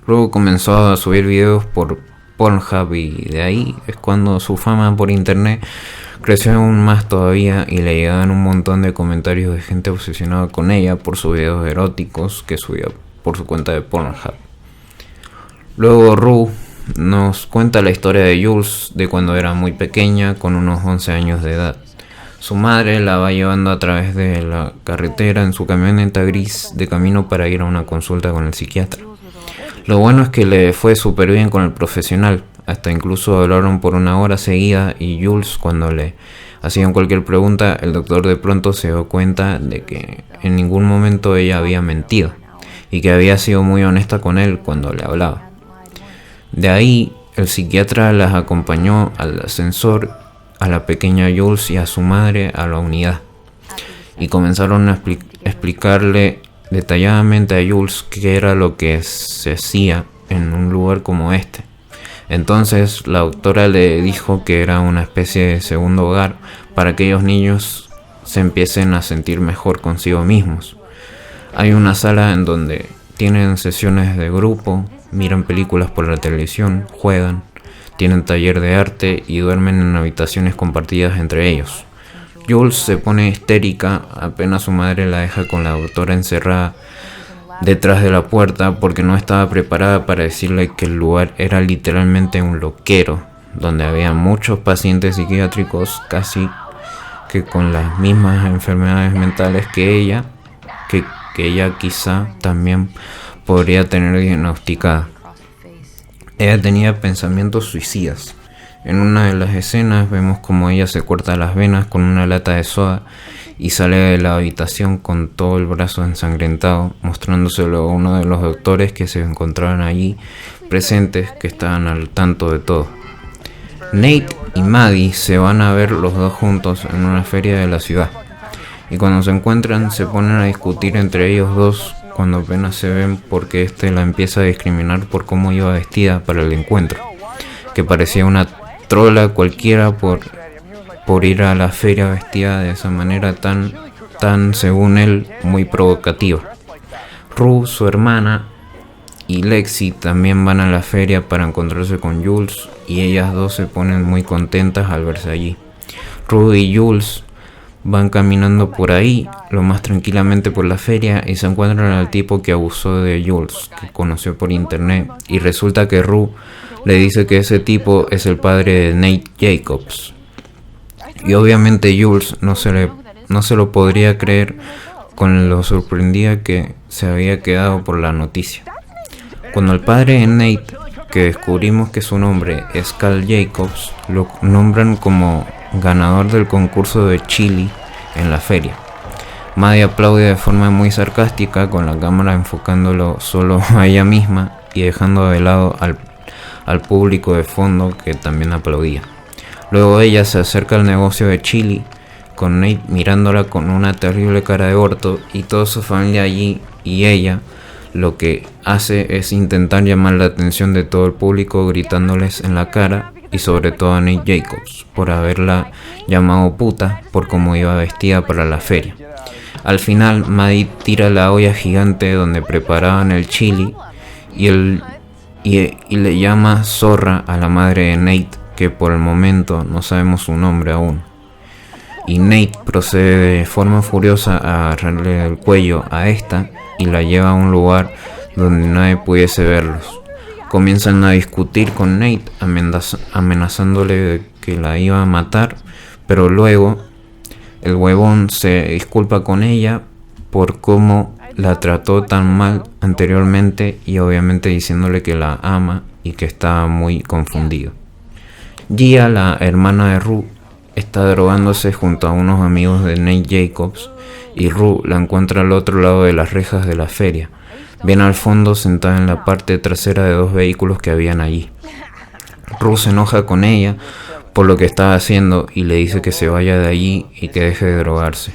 Luego comenzó a subir videos por Pornhub y de ahí es cuando su fama por internet creció aún más todavía y le llegaban un montón de comentarios de gente obsesionada con ella por sus videos eróticos que subía por su cuenta de Pornhub. Luego Ru nos cuenta la historia de Jules de cuando era muy pequeña, con unos 11 años de edad. Su madre la va llevando a través de la carretera en su camioneta gris de camino para ir a una consulta con el psiquiatra. Lo bueno es que le fue súper bien con el profesional, hasta incluso hablaron por 1 hora seguida y Jules, cuando le hacían cualquier pregunta, el doctor de pronto se dio cuenta de que en ningún momento ella había mentido y que había sido muy honesta con él cuando le hablaba. De ahí, el psiquiatra las acompañó al ascensor, a la pequeña Jules y a su madre a la unidad, y comenzaron a explicarle detalladamente a Jules qué era lo que se hacía en un lugar como este. Entonces la doctora le dijo que era una especie de segundo hogar para que aquellos niños se empiecen a sentir mejor consigo mismos. Hay una sala en donde tienen sesiones de grupo, miran películas por la televisión, juegan, tienen taller de arte y duermen en habitaciones compartidas entre ellos. Jules se pone histérica apenas su madre la deja con la doctora encerrada detrás de la puerta porque no estaba preparada para decirle que el lugar era literalmente un loquero donde había muchos pacientes psiquiátricos casi que con las mismas enfermedades mentales que ella quizá también podría tener diagnosticada. Ella tenía pensamientos suicidas. En una de las escenas vemos como ella se corta las venas con una lata de soda y sale de la habitación con todo el brazo ensangrentado, mostrándoselo a uno de los doctores que se encontraban allí presentes, que estaban al tanto de todo. Nate y Maddie se van a ver los dos juntos en una feria de la ciudad, y cuando se encuentran se ponen a discutir entre ellos dos cuando apenas se ven porque la empieza a discriminar por cómo iba vestida para el encuentro, que parecía una trola cualquiera por ir a la feria vestida de esa manera tan según él, muy provocativa. Rue, su hermana, y Lexi también van a la feria para encontrarse con Jules y ellas dos se ponen muy contentas al verse allí. Rue y Jules van caminando por ahí, lo más tranquilamente por la feria, y se encuentran al tipo que abusó de Jules, que conoció por internet, y resulta que Rue le dice que ese tipo es el padre de Nate Jacobs. Y obviamente Jules no se lo podría creer con lo sorprendida que se había quedado por la noticia. Cuando el padre de Nate, que descubrimos que su nombre es Cal Jacobs, lo nombran como ganador del concurso de chili en la feria. Maddie aplaude de forma muy sarcástica, con la cámara enfocándolo solo a ella misma y dejando de lado al público de fondo que también aplaudía. Luego ella se acerca al negocio de chili, con Nate mirándola con una terrible cara de orto y toda su familia allí, y ella lo que hace es intentar llamar la atención de todo el público gritándoles en la cara, y sobre todo a Nate Jacobs por haberla llamado puta por cómo iba vestida para la feria. Al final Maddie tira la olla gigante donde preparaban el chili y le llama zorra a la madre de Nate, que por el momento no sabemos su nombre aún. Y Nate procede de forma furiosa a agarrarle el cuello a esta y la lleva a un lugar donde nadie pudiese verlos. Comienzan a discutir con Nate, amenazándole de que la iba a matar, pero luego el huevón se disculpa con ella por cómo la trató tan mal anteriormente y obviamente diciéndole que la ama y que estaba muy confundido. Gia, la hermana de Rue, está drogándose junto a unos amigos de Nate Jacobs y Rue la encuentra al otro lado de las rejas de la feria, bien al fondo, sentada en la parte trasera de dos vehículos que habían allí. Rue se enoja con ella por lo que estaba haciendo y le dice que se vaya de allí y que deje de drogarse.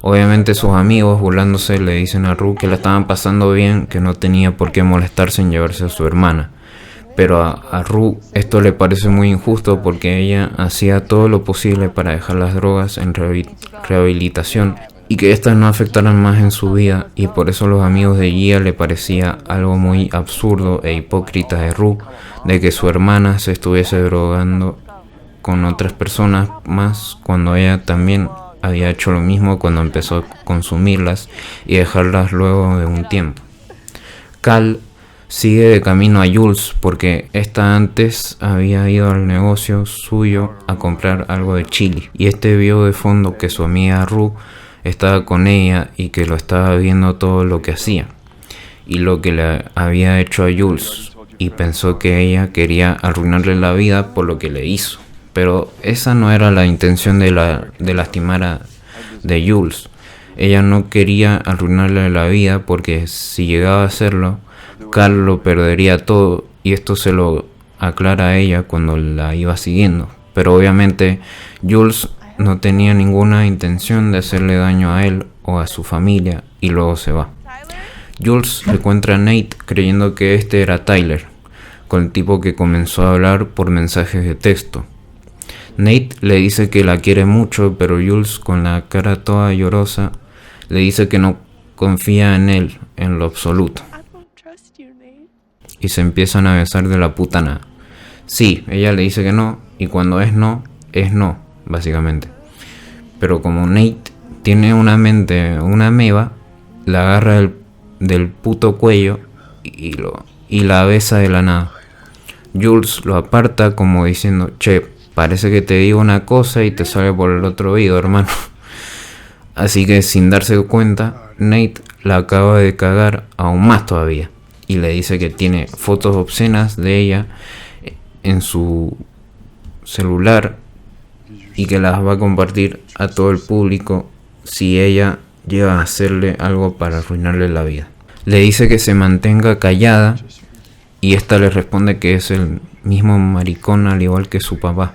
Obviamente sus amigos, burlándose, le dicen a Rue que la estaban pasando bien, que no tenía por qué molestarse en llevarse a su hermana. Pero a Rue esto le parece muy injusto porque ella hacía todo lo posible para dejar las drogas en rehabilitación y que estas no afectaran más en su vida, y por eso los amigos de Gia le parecía algo muy absurdo e hipócrita de Rue de que su hermana se estuviese drogando con otras personas más cuando ella también había hecho lo mismo cuando empezó a consumirlas y dejarlas luego de un tiempo. Cal sigue de camino a Jules porque esta antes había ido al negocio suyo a comprar algo de chili, y este vio de fondo que su amiga Rue estaba con ella y que lo estaba viendo todo lo que hacía y lo que le había hecho a Jules, y pensó que ella quería arruinarle la vida por lo que le hizo. Pero esa no era la intención de lastimar a Jules. Ella no quería arruinarle la vida porque si llegaba a hacerlo, Cal lo perdería todo, y esto se lo aclara a ella cuando la iba siguiendo. Pero obviamente Jules no tenía ninguna intención de hacerle daño a él o a su familia, y luego se va. Jules encuentra a Nate creyendo que este era Tyler, con el tipo que comenzó a hablar por mensajes de texto. Nate le dice que la quiere mucho, pero Jules, con la cara toda llorosa, le dice que no confía en él en lo absoluto. Y se empiezan a besar de la puta nada. Sí, ella le dice que no, y cuando es no, básicamente. Pero como Nate tiene una mente, una ameba, la agarra del puto cuello y la besa de la nada. Jules lo aparta como diciendo: che, parece que te digo una cosa y te sale por el otro oído, hermano. Así que sin darse cuenta, Nate la acaba de cagar aún más todavía. Y le dice que tiene fotos obscenas de ella en su celular y que las va a compartir a todo el público si ella llega a hacerle algo para arruinarle la vida. Le dice que se mantenga callada y esta le responde que es el mismo maricón al igual que su papá.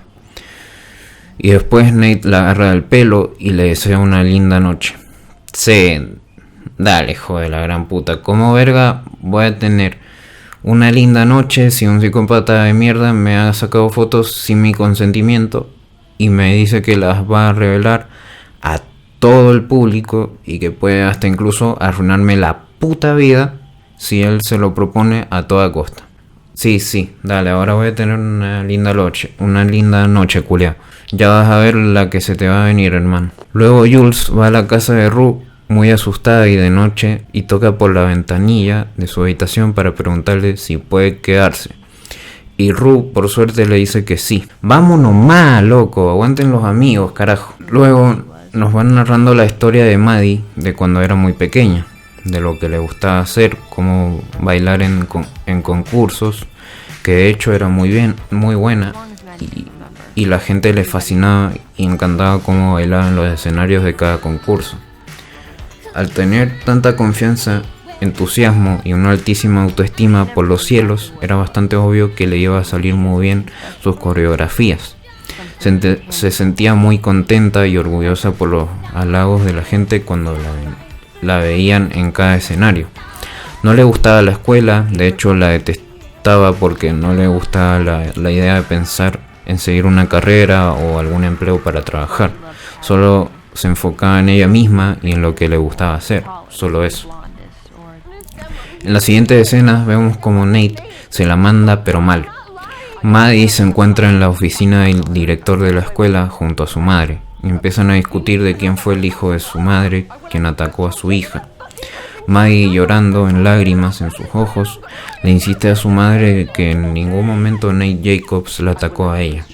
Y después Nate la agarra del pelo y le desea una linda noche. Dale, joder, la gran puta. ¿Cómo verga voy a tener Una linda noche si un psicópata de mierda me ha sacado fotos sin mi consentimiento y me dice que las va a revelar a todo el público y que puede hasta incluso arruinarme la puta vida si él se lo propone a toda costa. Sí, dale, ahora voy a tener una linda noche, culia. Ya vas a ver la que se te va a venir, hermano. Luego Jules va a la casa de Rue muy asustada y de noche y toca por la ventanilla de su habitación para preguntarle si puede quedarse. Y Rue por suerte le dice que sí. Vámonos más, loco, aguanten los amigos, carajo. Luego nos van narrando la historia de Maddie de cuando era muy pequeña, de lo que le gustaba hacer, como bailar en concursos, que de hecho era muy buena y la gente le fascinaba y encantaba cómo bailaba en los escenarios de cada concurso. Al tener tanta confianza, entusiasmo y una altísima autoestima por los cielos, era bastante obvio que le iba a salir muy bien sus coreografías. Se sentía muy contenta y orgullosa por los halagos de la gente cuando la veían en cada escenario. No le gustaba la escuela, de hecho la detestaba porque no le gustaba la idea de pensar en seguir una carrera o algún empleo para trabajar. Solo se enfocaba en ella misma y en lo que le gustaba hacer, solo eso. En las siguientes escenas vemos como Nate se la manda pero mal. Maddie se encuentra en la oficina del director de la escuela junto a su madre y empiezan a discutir de quién fue el hijo de su madre quien atacó a su hija. Maddie, llorando en lágrimas en sus ojos, le insiste a su madre que en ningún momento Nate Jacobs la atacó a ella.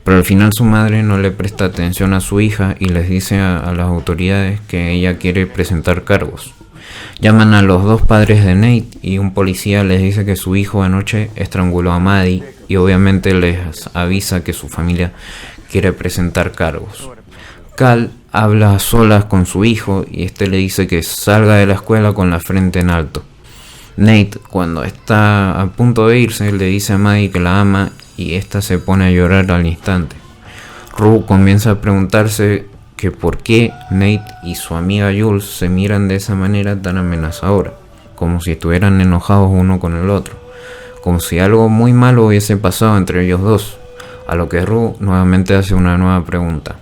Pero al final su madre no le presta atención a su hija y les dice a las autoridades que ella quiere presentar cargos. Llaman a los dos padres de Nate y un policía les dice que su hijo anoche estranguló a Maddie y obviamente les avisa que su familia quiere presentar cargos. Cal habla a solas con su hijo y este le dice que salga de la escuela con la frente en alto. Nate, cuando está a punto de irse, le dice a Maddie que la ama y esta se pone a llorar al instante. Rue comienza a preguntarse que por qué Nate y su amiga Jules se miran de esa manera tan amenazadora, como si estuvieran enojados uno con el otro, como si algo muy malo hubiese pasado entre ellos dos, a lo que Rue nuevamente hace una nueva pregunta.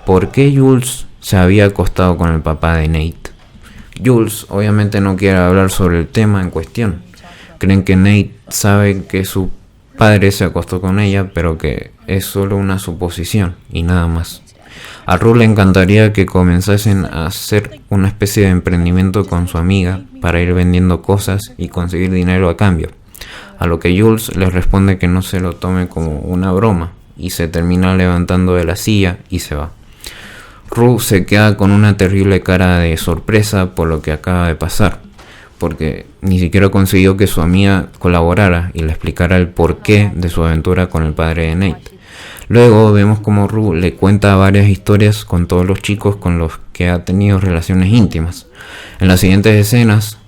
¿Por qué Jules se había acostado con el papá de Nate? Jules obviamente no quiere hablar sobre el tema en cuestión. Creen que Nate sabe que su padre se acostó con ella, pero que es solo una suposición y nada más. A Rue le encantaría que comenzasen a hacer una especie de emprendimiento con su amiga para ir vendiendo cosas y conseguir dinero a cambio, a lo que Jules les responde que no se lo tome como una broma y se termina levantando de la silla y se va. Rue se queda con una terrible cara de sorpresa por lo que acaba de pasar, porque ni siquiera consiguió que su amiga colaborara y le explicara el porqué de su aventura con el padre de Nate. Luego vemos como Rue le cuenta varias historias con todos los chicos con los que ha tenido relaciones íntimas. En las siguientes escenas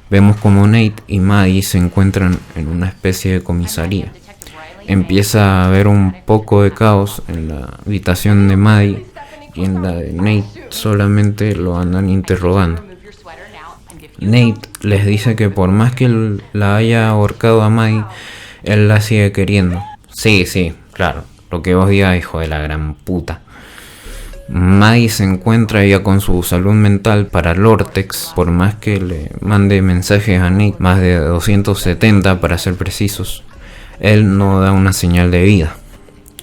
vemos como Nate y Maddie se encuentran en una especie de comisaría. Empieza a haber un poco de caos en la habitación de Maddie y en la de Nate solamente lo andan interrogando. Nate les dice que por más que él la haya ahorcado a Maddie, él la sigue queriendo. Sí, claro, lo que vos digas, hijo de la gran puta. Maddie se encuentra ya con su salud mental para Lortex, por más que le mande mensajes a Nate, más de 270 para ser precisos, él no da una señal de vida.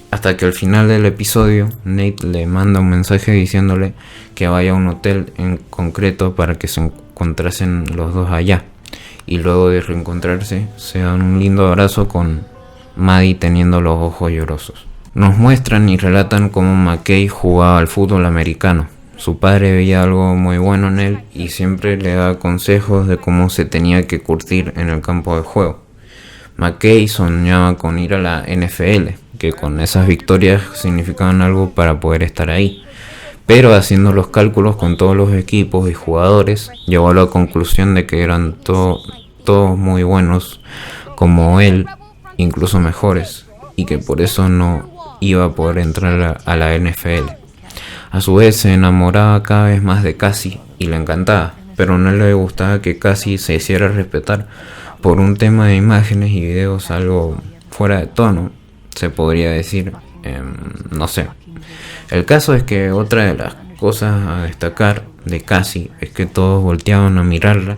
Hasta que al final del episodio, Nate le manda un mensaje diciéndole que vaya a un hotel en concreto para que se encontrasen los dos allá. Y luego de reencontrarse, se dan un lindo abrazo con Maddie teniendo los ojos llorosos. Nos muestran y relatan cómo McKay jugaba al fútbol americano. Su padre veía algo muy bueno en él y siempre le daba consejos de cómo se tenía que curtir en el campo de juego. McKay soñaba con ir a la NFL, que con esas victorias significaban algo para poder estar ahí. Pero haciendo los cálculos con todos los equipos y jugadores, llegó a la conclusión de que eran todos muy buenos, como él, incluso mejores, y que por eso no iba a poder entrar a la NFL. A su vez se enamoraba cada vez más de Cassie y le encantaba, pero no le gustaba que Cassie se hiciera respetar por un tema de imágenes y videos algo fuera de tono, se podría decir, no sé. El caso es que otra de las cosas a destacar de Cassie es que todos volteaban a mirarla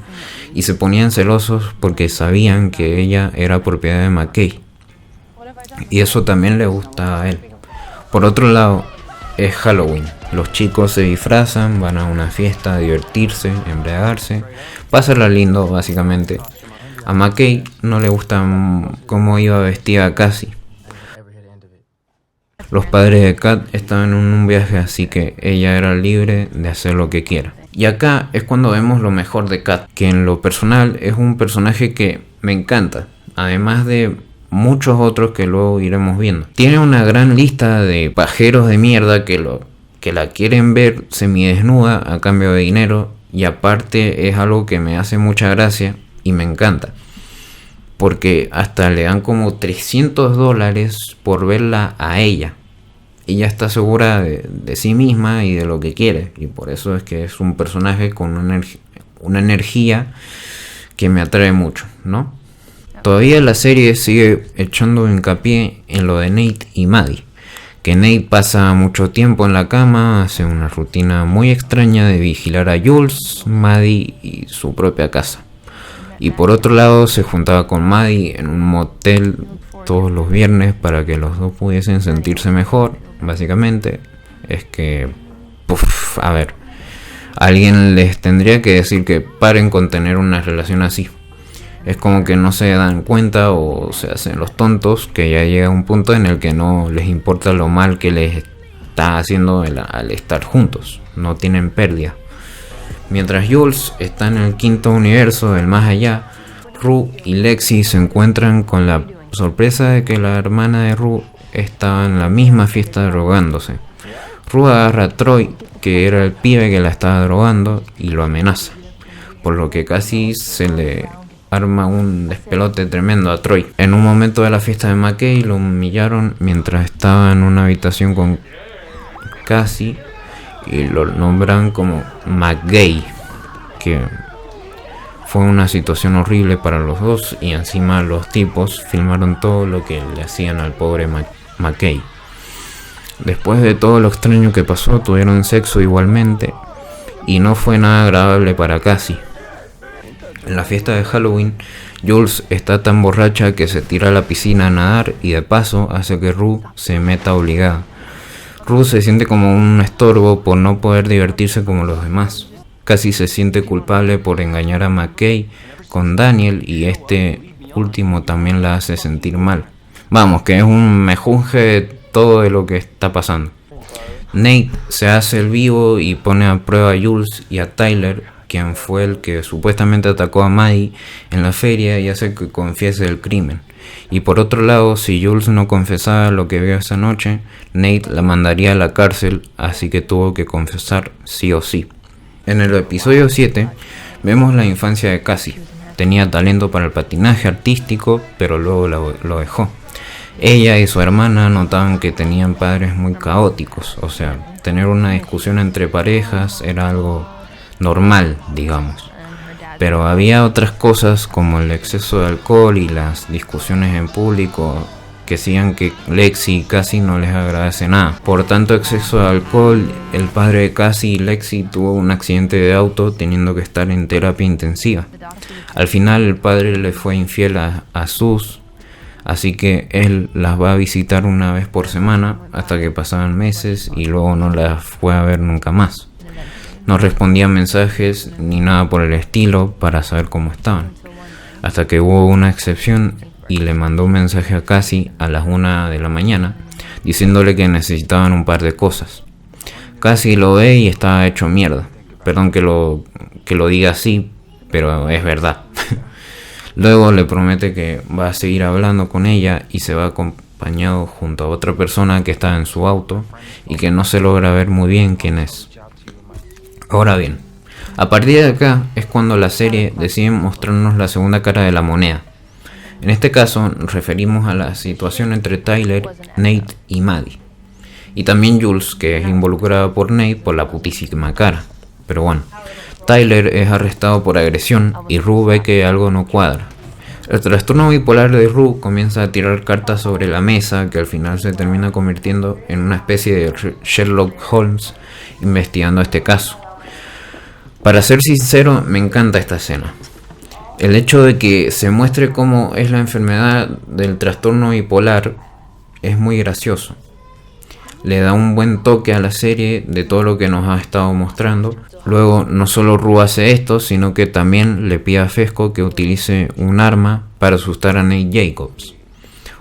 y se ponían celosos porque sabían que ella era propiedad de McKay, y eso también le gusta a él. Por otro lado, es Halloween. Los chicos se disfrazan, van a una fiesta a divertirse, embriagarse, pasarla lindo básicamente. A McKay no le gusta cómo iba vestida Cassie. Los padres de Kat estaban en un viaje, así que ella era libre de hacer lo que quiera. Y acá es cuando vemos lo mejor de Kat, que en lo personal es un personaje que me encanta, además de muchos otros que luego iremos viendo. Tiene una gran lista de pajeros de mierda que la quieren ver semidesnuda a cambio de dinero, y aparte es algo que me hace mucha gracia y me encanta, porque hasta le dan como $300 por verla a ella. Ella está segura de sí misma y de lo que quiere, y por eso es que es un personaje con una energía que me atrae mucho, ¿no? Todavía la serie sigue echando hincapié en lo de Nate y Maddie, que Nate pasa mucho tiempo en la cama, hace una rutina muy extraña de vigilar a Jules, Maddie y su propia casa. Y por otro lado se juntaba con Maddie en un motel todos los viernes para que los dos pudiesen sentirse mejor. Básicamente es que, a ver, alguien les tendría que decir que paren con tener una relación así. Es como que no se dan cuenta o se hacen los tontos, que ya llega un punto en el que no les importa lo mal que les está haciendo al estar juntos. No tienen pérdida. Mientras Jules está en el quinto universo del más allá, Rue y Lexi se encuentran con la sorpresa de que la hermana de Rue estaba en la misma fiesta drogándose. Rue agarra a Troy, que era el pibe que la estaba drogando, y lo amenaza, por lo que casi se le arma un despelote tremendo a Troy. En un momento de la fiesta de McKay lo humillaron mientras estaba en una habitación con Cassie y lo nombran como McGay, que fue una situación horrible para los dos, y encima los tipos filmaron todo lo que le hacían al pobre McKay. Después de todo lo extraño que pasó, tuvieron sexo igualmente y no fue nada agradable para Cassie. En la fiesta de Halloween, Jules está tan borracha que se tira a la piscina a nadar y de paso hace que Rue se meta obligada. Rue se siente como un estorbo por no poder divertirse como los demás. Cassie se siente culpable por engañar a McKay con Daniel y este último también la hace sentir mal. Vamos, que es un mejunje de todo de lo que está pasando. Nate se hace el vivo y pone a prueba a Jules y a Tyler, quien fue el que supuestamente atacó a Maddie en la feria, y hace que confiese el crimen. Y por otro lado, si Jules no confesaba lo que vio esa noche, Nate la mandaría a la cárcel, así que tuvo que confesar sí o sí. En el episodio 7 vemos la infancia de Cassie. Tenía talento para el patinaje artístico, pero luego lo dejó. Ella y su hermana notaban que tenían padres muy caóticos, o sea, tener una discusión entre parejas era algo normal, digamos. Pero había otras cosas como el exceso de alcohol y las discusiones en público que hacían que Lexi y Cassie no les agradase nada. Por tanto exceso de alcohol, el padre de Cassie y Lexi tuvo un accidente de auto, teniendo que estar en terapia intensiva. Al final el padre le fue infiel a Sus, así que él las va a visitar una vez por semana hasta que pasaban meses y luego no las fue a ver nunca más. No respondían mensajes ni nada por el estilo para saber cómo estaban, hasta que hubo una excepción y le mandó un mensaje a Cassie a las 1 de la mañana diciéndole que necesitaban un par de cosas. Cassie lo ve y está hecho mierda. Perdón que lo diga así, pero es verdad. Luego le promete que va a seguir hablando con ella y se va acompañado junto a otra persona que está en su auto y que no se logra ver muy bien quién es. Ahora bien, a partir de acá es cuando la serie decide mostrarnos la segunda cara de la moneda. En este caso nos referimos a la situación entre Tyler, Nate y Maddie. Y también Jules, que es involucrada por Nate por la putísima cara. Pero bueno, Tyler es arrestado por agresión y Rue ve que algo no cuadra. El trastorno bipolar de Rue comienza a tirar cartas sobre la mesa, que al final se termina convirtiendo en una especie de Sherlock Holmes investigando este caso. Para ser sincero, me encanta esta escena. El hecho de que se muestre cómo es la enfermedad del trastorno bipolar es muy gracioso. Le da un buen toque a la serie de todo lo que nos ha estado mostrando. Luego, no solo Rue hace esto, sino que también le pide a Fesco que utilice un arma para asustar a Nate Jacobs.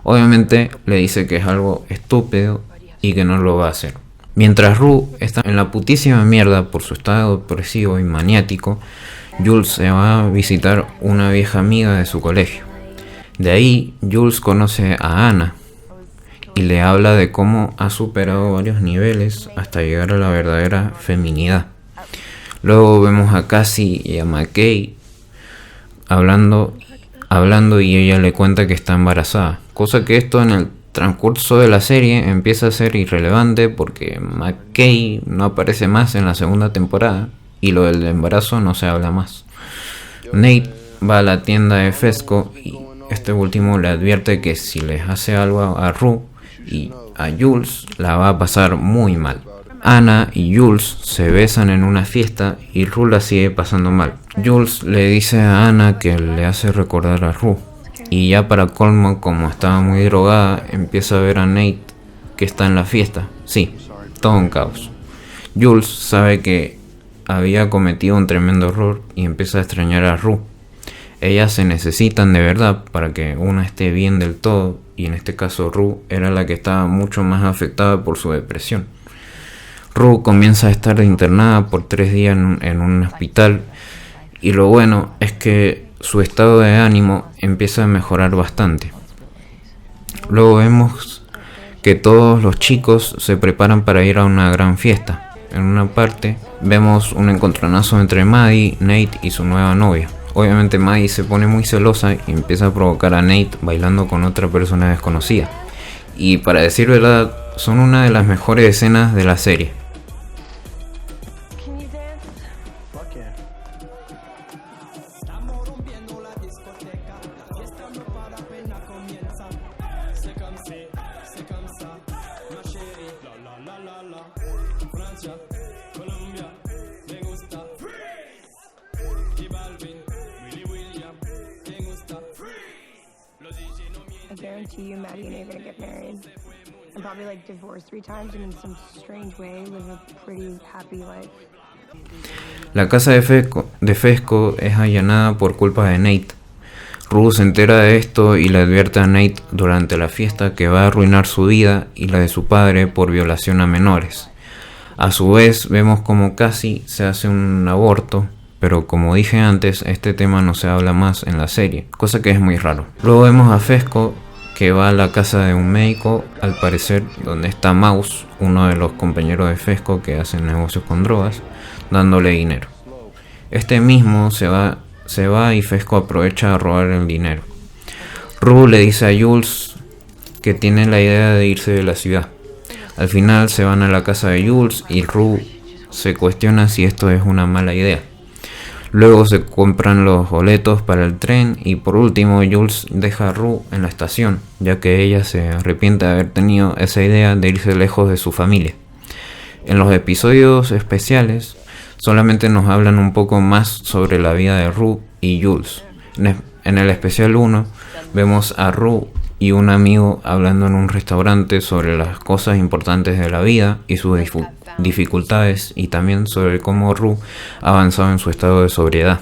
Obviamente le dice que es algo estúpido y que no lo va a hacer. Mientras Rue está en la putísima mierda por su estado depresivo y maniático, Jules se va a visitar una vieja amiga de su colegio. De ahí, Jules conoce a Anna y le habla de cómo ha superado varios niveles hasta llegar a la verdadera feminidad. Luego vemos a Cassie y a McKay hablando y ella le cuenta que está embarazada. Cosa que esto en el transcurso de la serie empieza a ser irrelevante porque McKay no aparece más en la segunda temporada y lo del embarazo no se habla más. Nate va a la tienda de Fesco y este último le advierte que si les hace algo a Rue y a Jules la va a pasar muy mal. Anna y Jules se besan en una fiesta y Rue la sigue pasando mal. Jules le dice a Anna que le hace recordar a Rue. Y ya para colmo, como estaba muy drogada, empieza a ver a Nate que está en la fiesta. Sí, todo un caos. Jules sabe que había cometido un tremendo error y empieza a extrañar a Rue. Ellas se necesitan de verdad para que una esté bien del todo, y en este caso Rue era la que estaba mucho más afectada por su depresión. Rue comienza a estar internada por 3 días en un hospital, y lo bueno es que su estado de ánimo empieza a mejorar bastante. Luego vemos que todos los chicos se preparan para ir a una gran fiesta. En una parte vemos un encontronazo entre Maddie, Nate y su nueva novia. Obviamente Maddie se pone muy celosa y empieza a provocar a Nate bailando con otra persona desconocida. Y para decir verdad, son una de las mejores escenas de la serie.
I guarantee you Maddie and I are gonna get married and probably like divorce 3 times and in some strange way live a pretty happy life.
La casa de Fesco es allanada por culpa de Nate. Rue se entera de esto y le advierte a Nate durante la fiesta que va a arruinar su vida y la de su padre por violación a menores. A su vez vemos como Cassie se hace un aborto, pero como dije antes, este tema no se habla más en la serie, cosa que es muy raro. Luego vemos a Fesco que va a la casa de un médico, al parecer donde está Mouse, uno de los compañeros de Fesco que hacen negocios con drogas, dándole dinero. Este mismo se va y Fesco aprovecha a robar el dinero. Rue le dice a Jules que tiene la idea de irse de la ciudad. Al final se van a la casa de Jules y Rue se cuestiona si esto es una mala idea. Luego se compran los boletos para el tren y por último Jules deja a Rue en la estación, ya que ella se arrepiente de haber tenido esa idea de irse lejos de su familia. En los episodios especiales solamente nos hablan un poco más sobre la vida de Rue y Jules. En el especial 1 vemos a Rue y un amigo hablando en un restaurante sobre las cosas importantes de la vida y sus dificultades, y también sobre cómo Rue ha avanzado en su estado de sobriedad.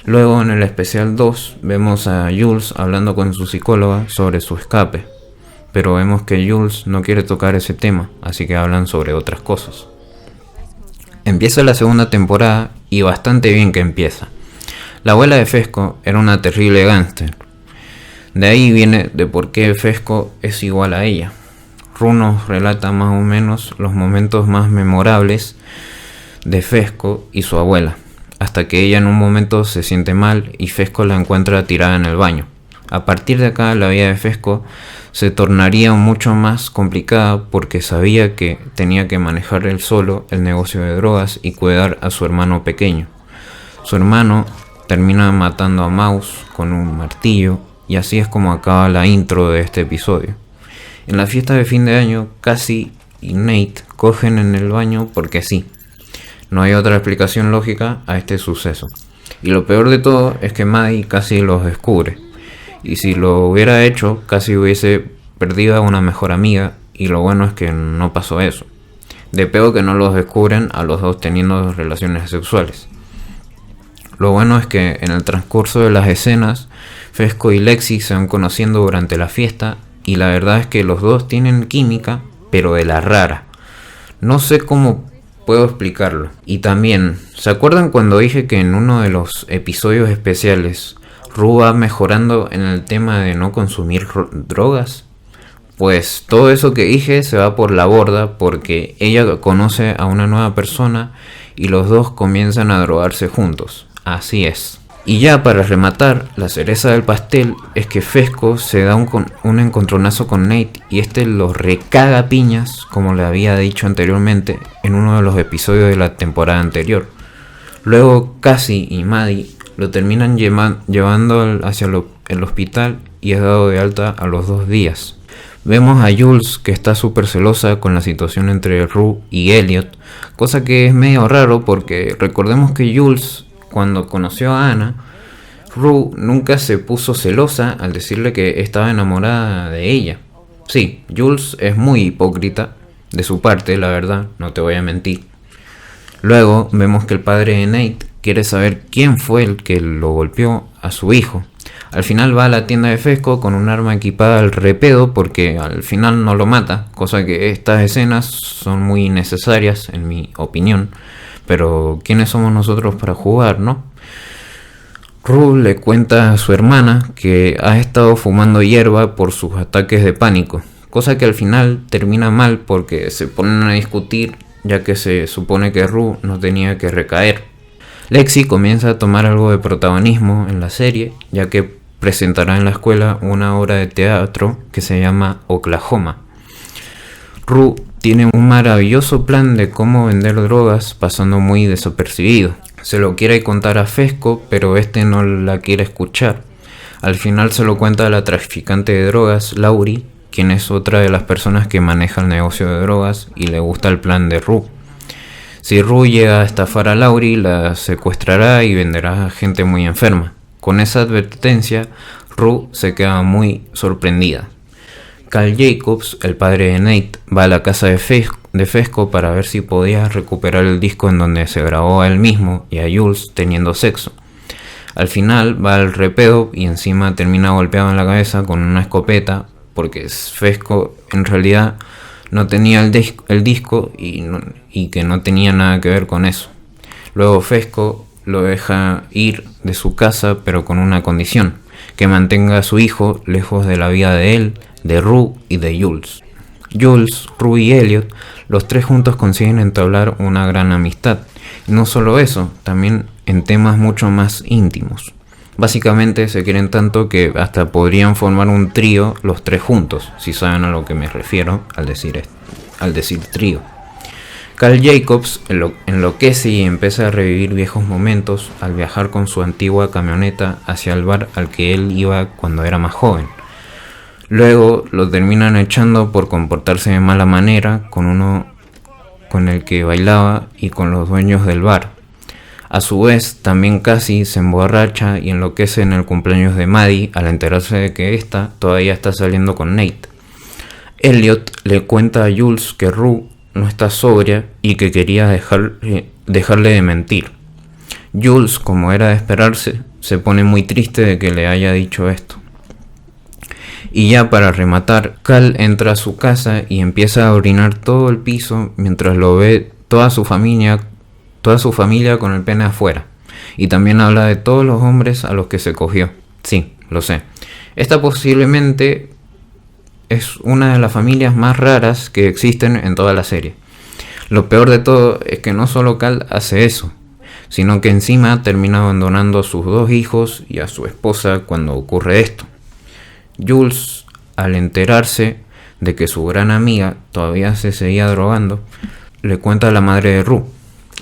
Luego en el especial 2 vemos a Jules hablando con su psicóloga sobre su escape, pero vemos que Jules no quiere tocar ese tema, así que hablan sobre otras cosas. Empieza la segunda temporada y bastante bien que empieza. La abuela de Fesco era una terrible gángster. De ahí viene de por qué Fesco es igual a ella. Rue nos relata más o menos los momentos más memorables de Fesco y su abuela, hasta que ella en un momento se siente mal y Fesco la encuentra tirada en el baño. A partir de acá la vida de Fesco se tornaría mucho más complicada porque sabía que tenía que manejar él solo el negocio de drogas y cuidar a su hermano pequeño. Su hermano
termina matando a Mouse con un martillo, y así es como acaba la intro de este episodio. En la fiesta de fin de año, Cassie y Nate cogen en el baño porque sí. No hay otra explicación lógica a este suceso. Y lo peor de todo es que Maddie casi los descubre. Y si lo hubiera hecho, casi hubiese perdido a una mejor amiga. Y lo bueno es que no pasó eso. De peor que no los descubren a los dos teniendo relaciones sexuales. Lo bueno es que en el transcurso de las escenas, Fesco y Lexi se van conociendo durante la fiesta. Y la verdad es que los dos tienen química, pero de la rara. No sé cómo puedo explicarlo. Y también, ¿se acuerdan cuando dije que en uno de los episodios especiales Rue va mejorando en el tema de no consumir drogas? Pues todo eso que dije se va por la borda porque ella conoce a una nueva persona y los dos comienzan a drogarse juntos. Así es. Y ya para rematar, la cereza del pastel es que Fesco se da un encontronazo con Nate y este lo recaga a piñas, como le había dicho anteriormente en uno de los episodios de la temporada anterior. Luego Cassie y Maddie lo terminan llevando hacia el hospital y es dado de alta a los 2 días. Vemos a Jules que está súper celosa con la situación entre Rue y Elliot, cosa que es medio raro porque recordemos que Jules, cuando conoció a Anna, Rue nunca se puso celosa al decirle que estaba enamorada de ella. Sí, Jules es muy hipócrita de su parte, la verdad, no te voy a mentir. Luego vemos que el padre de Nate quiere saber quién fue el que lo golpeó a su hijo. Al final va a la tienda de Fesco con un arma equipada al repedo porque al final no lo mata, cosa que estas escenas son muy innecesarias en mi opinión. Pero ¿quiénes somos nosotros para jugar, no? Rue le cuenta a su hermana que ha estado fumando hierba por sus ataques de pánico, cosa que al final termina mal porque se ponen a discutir ya que se supone que Rue no tenía que recaer. Lexi comienza a tomar algo de protagonismo en la serie ya que presentará en la escuela una obra de teatro que se llama Oklahoma. Rue tiene un maravilloso plan de cómo vender drogas pasando muy desapercibido. Se lo quiere contar a Fesco, pero este no la quiere escuchar. Al final se lo cuenta a la traficante de drogas, Laurie, quien es otra de las personas que maneja el negocio de drogas y le gusta el plan de Rue. Si Rue llega a estafar a Laurie, la secuestrará y venderá a gente muy enferma. Con esa advertencia, Rue se queda muy sorprendida. Cal Jacobs, el padre de Nate, va a la casa de Fesco para ver si podía recuperar el disco en donde se grabó a él mismo y a Jules teniendo sexo. Al final va al repedo y encima termina golpeado en la cabeza con una escopeta porque Fesco en realidad no tenía el disco y que no tenía nada que ver con eso. Luego Fesco lo deja ir de su casa pero con una condición, que mantenga a su hijo lejos de la vida de él, de Rue y de Jules. Jules, Rue y Elliot, los tres juntos consiguen entablar una gran amistad. Y no solo eso, también en temas mucho más íntimos. Básicamente se quieren tanto que hasta podrían formar un trío los tres juntos, si saben a lo que me refiero al decir trío. Cal Jacobs enloquece y empieza a revivir viejos momentos al viajar con su antigua camioneta hacia el bar al que él iba cuando era más joven. Luego lo terminan echando por comportarse de mala manera con uno con el que bailaba y con los dueños del bar. A su vez, también Cassie se emborracha y enloquece en el cumpleaños de Maddie al enterarse de que ésta todavía está saliendo con Nate. Elliot le cuenta a Jules que Rue no está sobria y que quería dejarle de mentir. Jules, como era de esperarse, se pone muy triste de que le haya dicho esto. Y ya para rematar, Cal entra a su casa y empieza a orinar todo el piso mientras lo ve toda su familia con el pene afuera. Y también habla de todos los hombres a los que se cogió. Sí, lo sé. Esta posiblemente es una de las familias más raras que existen en toda la serie. Lo peor de todo es que no solo Cal hace eso, sino que encima termina abandonando a sus 2 hijos y a su esposa cuando ocurre esto. Jules, al enterarse de que su gran amiga todavía se seguía drogando, le cuenta a la madre de Rue.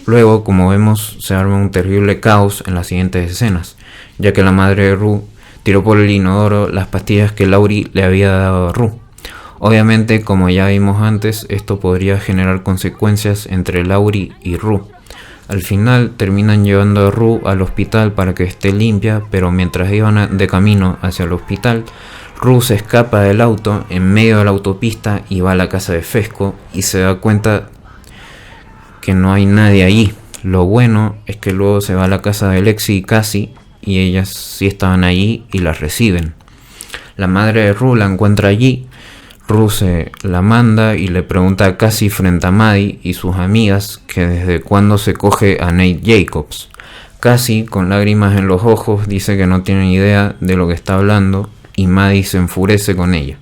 Luego, como vemos, se arma un terrible caos en las siguientes escenas, ya que la madre de Rue tiró por el inodoro las pastillas que Laurie le había dado a Rue. Obviamente, como ya vimos antes, esto podría generar consecuencias entre Laurie y Rue. Al final terminan llevando a Rue al hospital para que esté limpia, pero mientras iban de camino hacia el hospital, Rue se escapa del auto en medio de la autopista y va a la casa de Fesco y se da cuenta que no hay nadie allí. Lo bueno es que luego se va a la casa de Lexi y Cassie y ellas sí estaban allí y las reciben. La madre de Rue la encuentra allí. Rue se la manda y le pregunta a Cassie frente a Maddie y sus amigas que desde cuándo se coge a Nate Jacobs. Cassie, con lágrimas en los ojos, dice que no tiene idea de lo que está hablando y Maddie se enfurece con ella.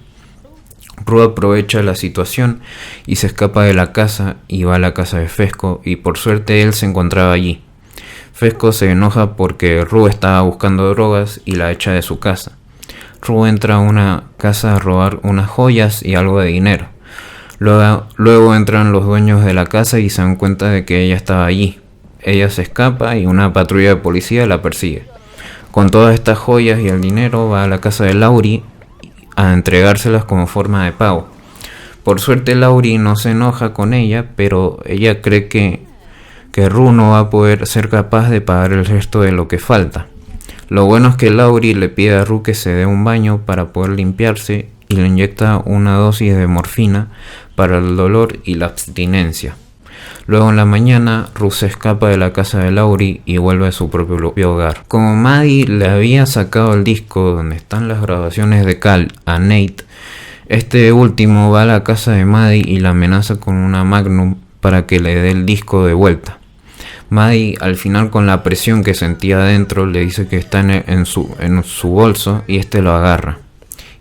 Rue aprovecha la situación y se escapa de la casa y va a la casa de Fesco y por suerte él se encontraba allí. Fesco se enoja porque Rue estaba buscando drogas y la echa de su casa. Rue entra a una casa a robar unas joyas y algo de dinero. Luego entran los dueños de la casa y se dan cuenta de que ella estaba allí. Ella se escapa y una patrulla de policía la persigue. Con todas estas joyas y el dinero va a la casa de Laurie a entregárselas como forma de pago. Por suerte Laurie no se enoja con ella, pero ella cree que Rue no va a poder ser capaz de pagar el resto de lo que falta. Lo bueno es que Laurie le pide a Rue que se dé un baño para poder limpiarse y le inyecta una dosis de morfina para el dolor y la abstinencia. Luego en la mañana, Rue se escapa de la casa de Laurie y vuelve a su propio hogar. Como Maddie le había sacado el disco donde están las grabaciones de Cal a Nate, este último va a la casa de Maddie y la amenaza con una Magnum para que le dé el disco de vuelta. Maddie, al final, con la presión que sentía adentro, le dice que está en su bolso y este lo agarra.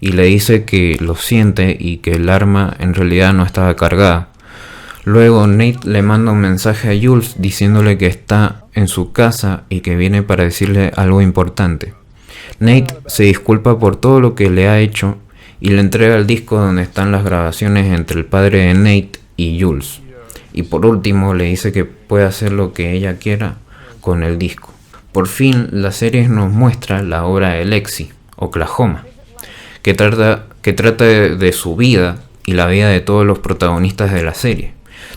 Y le dice que lo siente y que el arma en realidad no estaba cargada. Luego Nate le manda un mensaje a Jules diciéndole que está en su casa y que viene para decirle algo importante. Nate se disculpa por todo lo que le ha hecho y le entrega el disco donde están las grabaciones entre el padre de Nate y Jules. Y por último le dice que puede hacer lo que ella quiera con el disco. Por fin la serie nos muestra la obra de Lexi, Oklahoma, que trata de su vida y la vida de todos los protagonistas de la serie,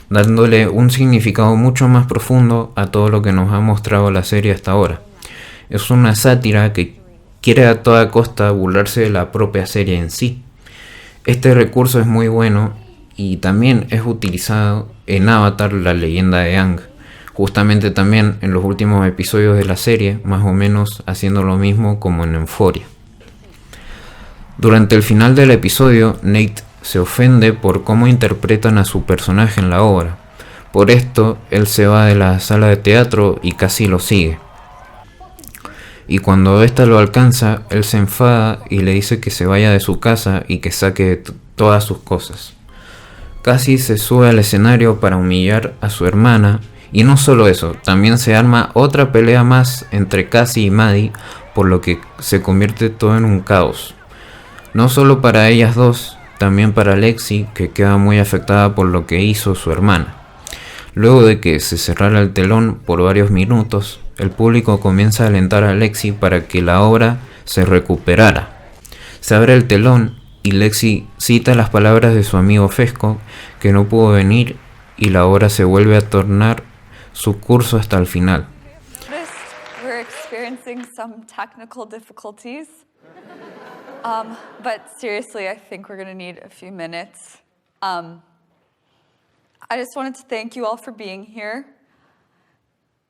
dándole un significado mucho más profundo a todo lo que nos ha mostrado la serie hasta ahora. Es una sátira que quiere a toda costa burlarse de la propia serie en sí. Este recurso es muy bueno y también es utilizado en Avatar, la leyenda de Aang, justamente también en los últimos episodios de la serie, más o menos haciendo lo mismo como en Euphoria. Durante el final del episodio, Nate se ofende por cómo interpretan a su personaje en la obra. Por esto, él se va de la sala de teatro y Cassie lo sigue. Y cuando ésta lo alcanza, él se enfada y le dice que se vaya de su casa y que saque todas sus cosas. Cassie se sube al escenario para humillar a su hermana, y no solo eso, también se arma otra pelea más entre Cassie y Maddie, por lo que se convierte todo en un caos. No solo para ellas dos, también para Lexi, que queda muy afectada por lo que hizo su hermana. Luego de que se cerrara el telón por varios minutos, el público comienza a alentar a Lexi para que la obra se recuperara. Se abre el telón y Lexi cita las palabras de su amigo Fesco, que no pudo venir, y la obra se vuelve a tornar su curso hasta el final.
We're experiencing some technical difficulties, but seriously, I think we're going to need a few minutes. I just wanted to thank you all for being here.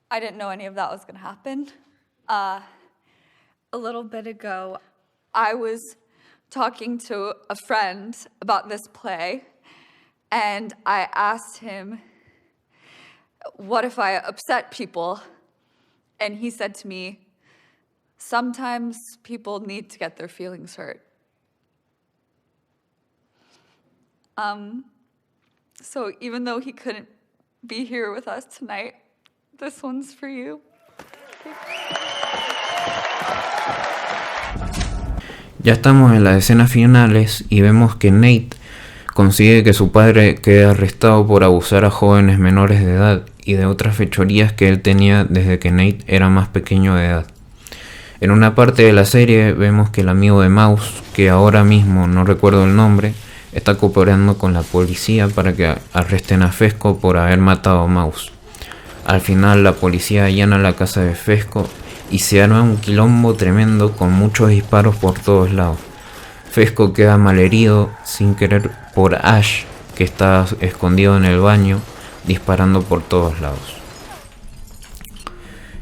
I didn't know any of that was going to happen. A little bit ago, I was talking to a friend about this play, and I asked him, what if I upset people? And he said to me, sometimes people need to get their feelings hurt. So even though he couldn't be here with us tonight, this one's for you.
Ya estamos en las escenas finales y vemos que Nate consigue que su padre quede arrestado por abusar a jóvenes menores de edad y de otras fechorías que él tenía desde que Nate era más pequeño de edad. En una parte de la serie vemos que el amigo de Mouse, que ahora mismo no recuerdo el nombre, está cooperando con la policía para que arresten a Fesco por haber matado a Mouse. Al final la policía allana la casa de Fesco y se arma un quilombo tremendo con muchos disparos por todos lados. Fesco queda malherido sin querer por Ash, que está escondido en el baño, disparando por todos lados.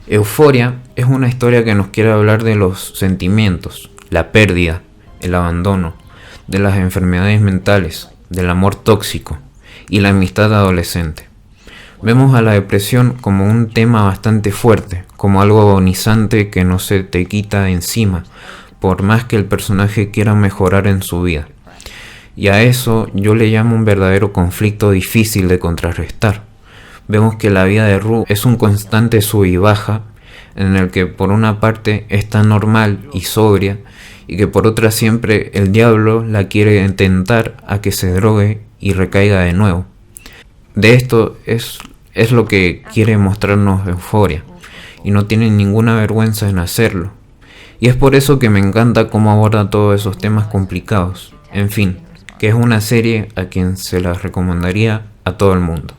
Euphoria es una historia que nos quiere hablar de los sentimientos, la pérdida, el abandono, de las enfermedades mentales, del amor tóxico y la amistad adolescente. Vemos a la depresión como un tema bastante fuerte, como algo agonizante que no se te quita de encima, por más que el personaje quiera mejorar en su vida. Y a eso yo le llamo un verdadero conflicto difícil de contrarrestar. Vemos que la vida de Rue es un constante sub y baja, en el que por una parte está normal y sobria, y que por otra siempre el diablo la quiere tentar a que se drogue y recaiga de nuevo. De esto es lo que quiere mostrarnos Euphoria, y no tiene ninguna vergüenza en hacerlo. Y es por eso que me encanta cómo aborda todos esos temas complicados. En fin, que es una serie a quien se la recomendaría a todo el mundo.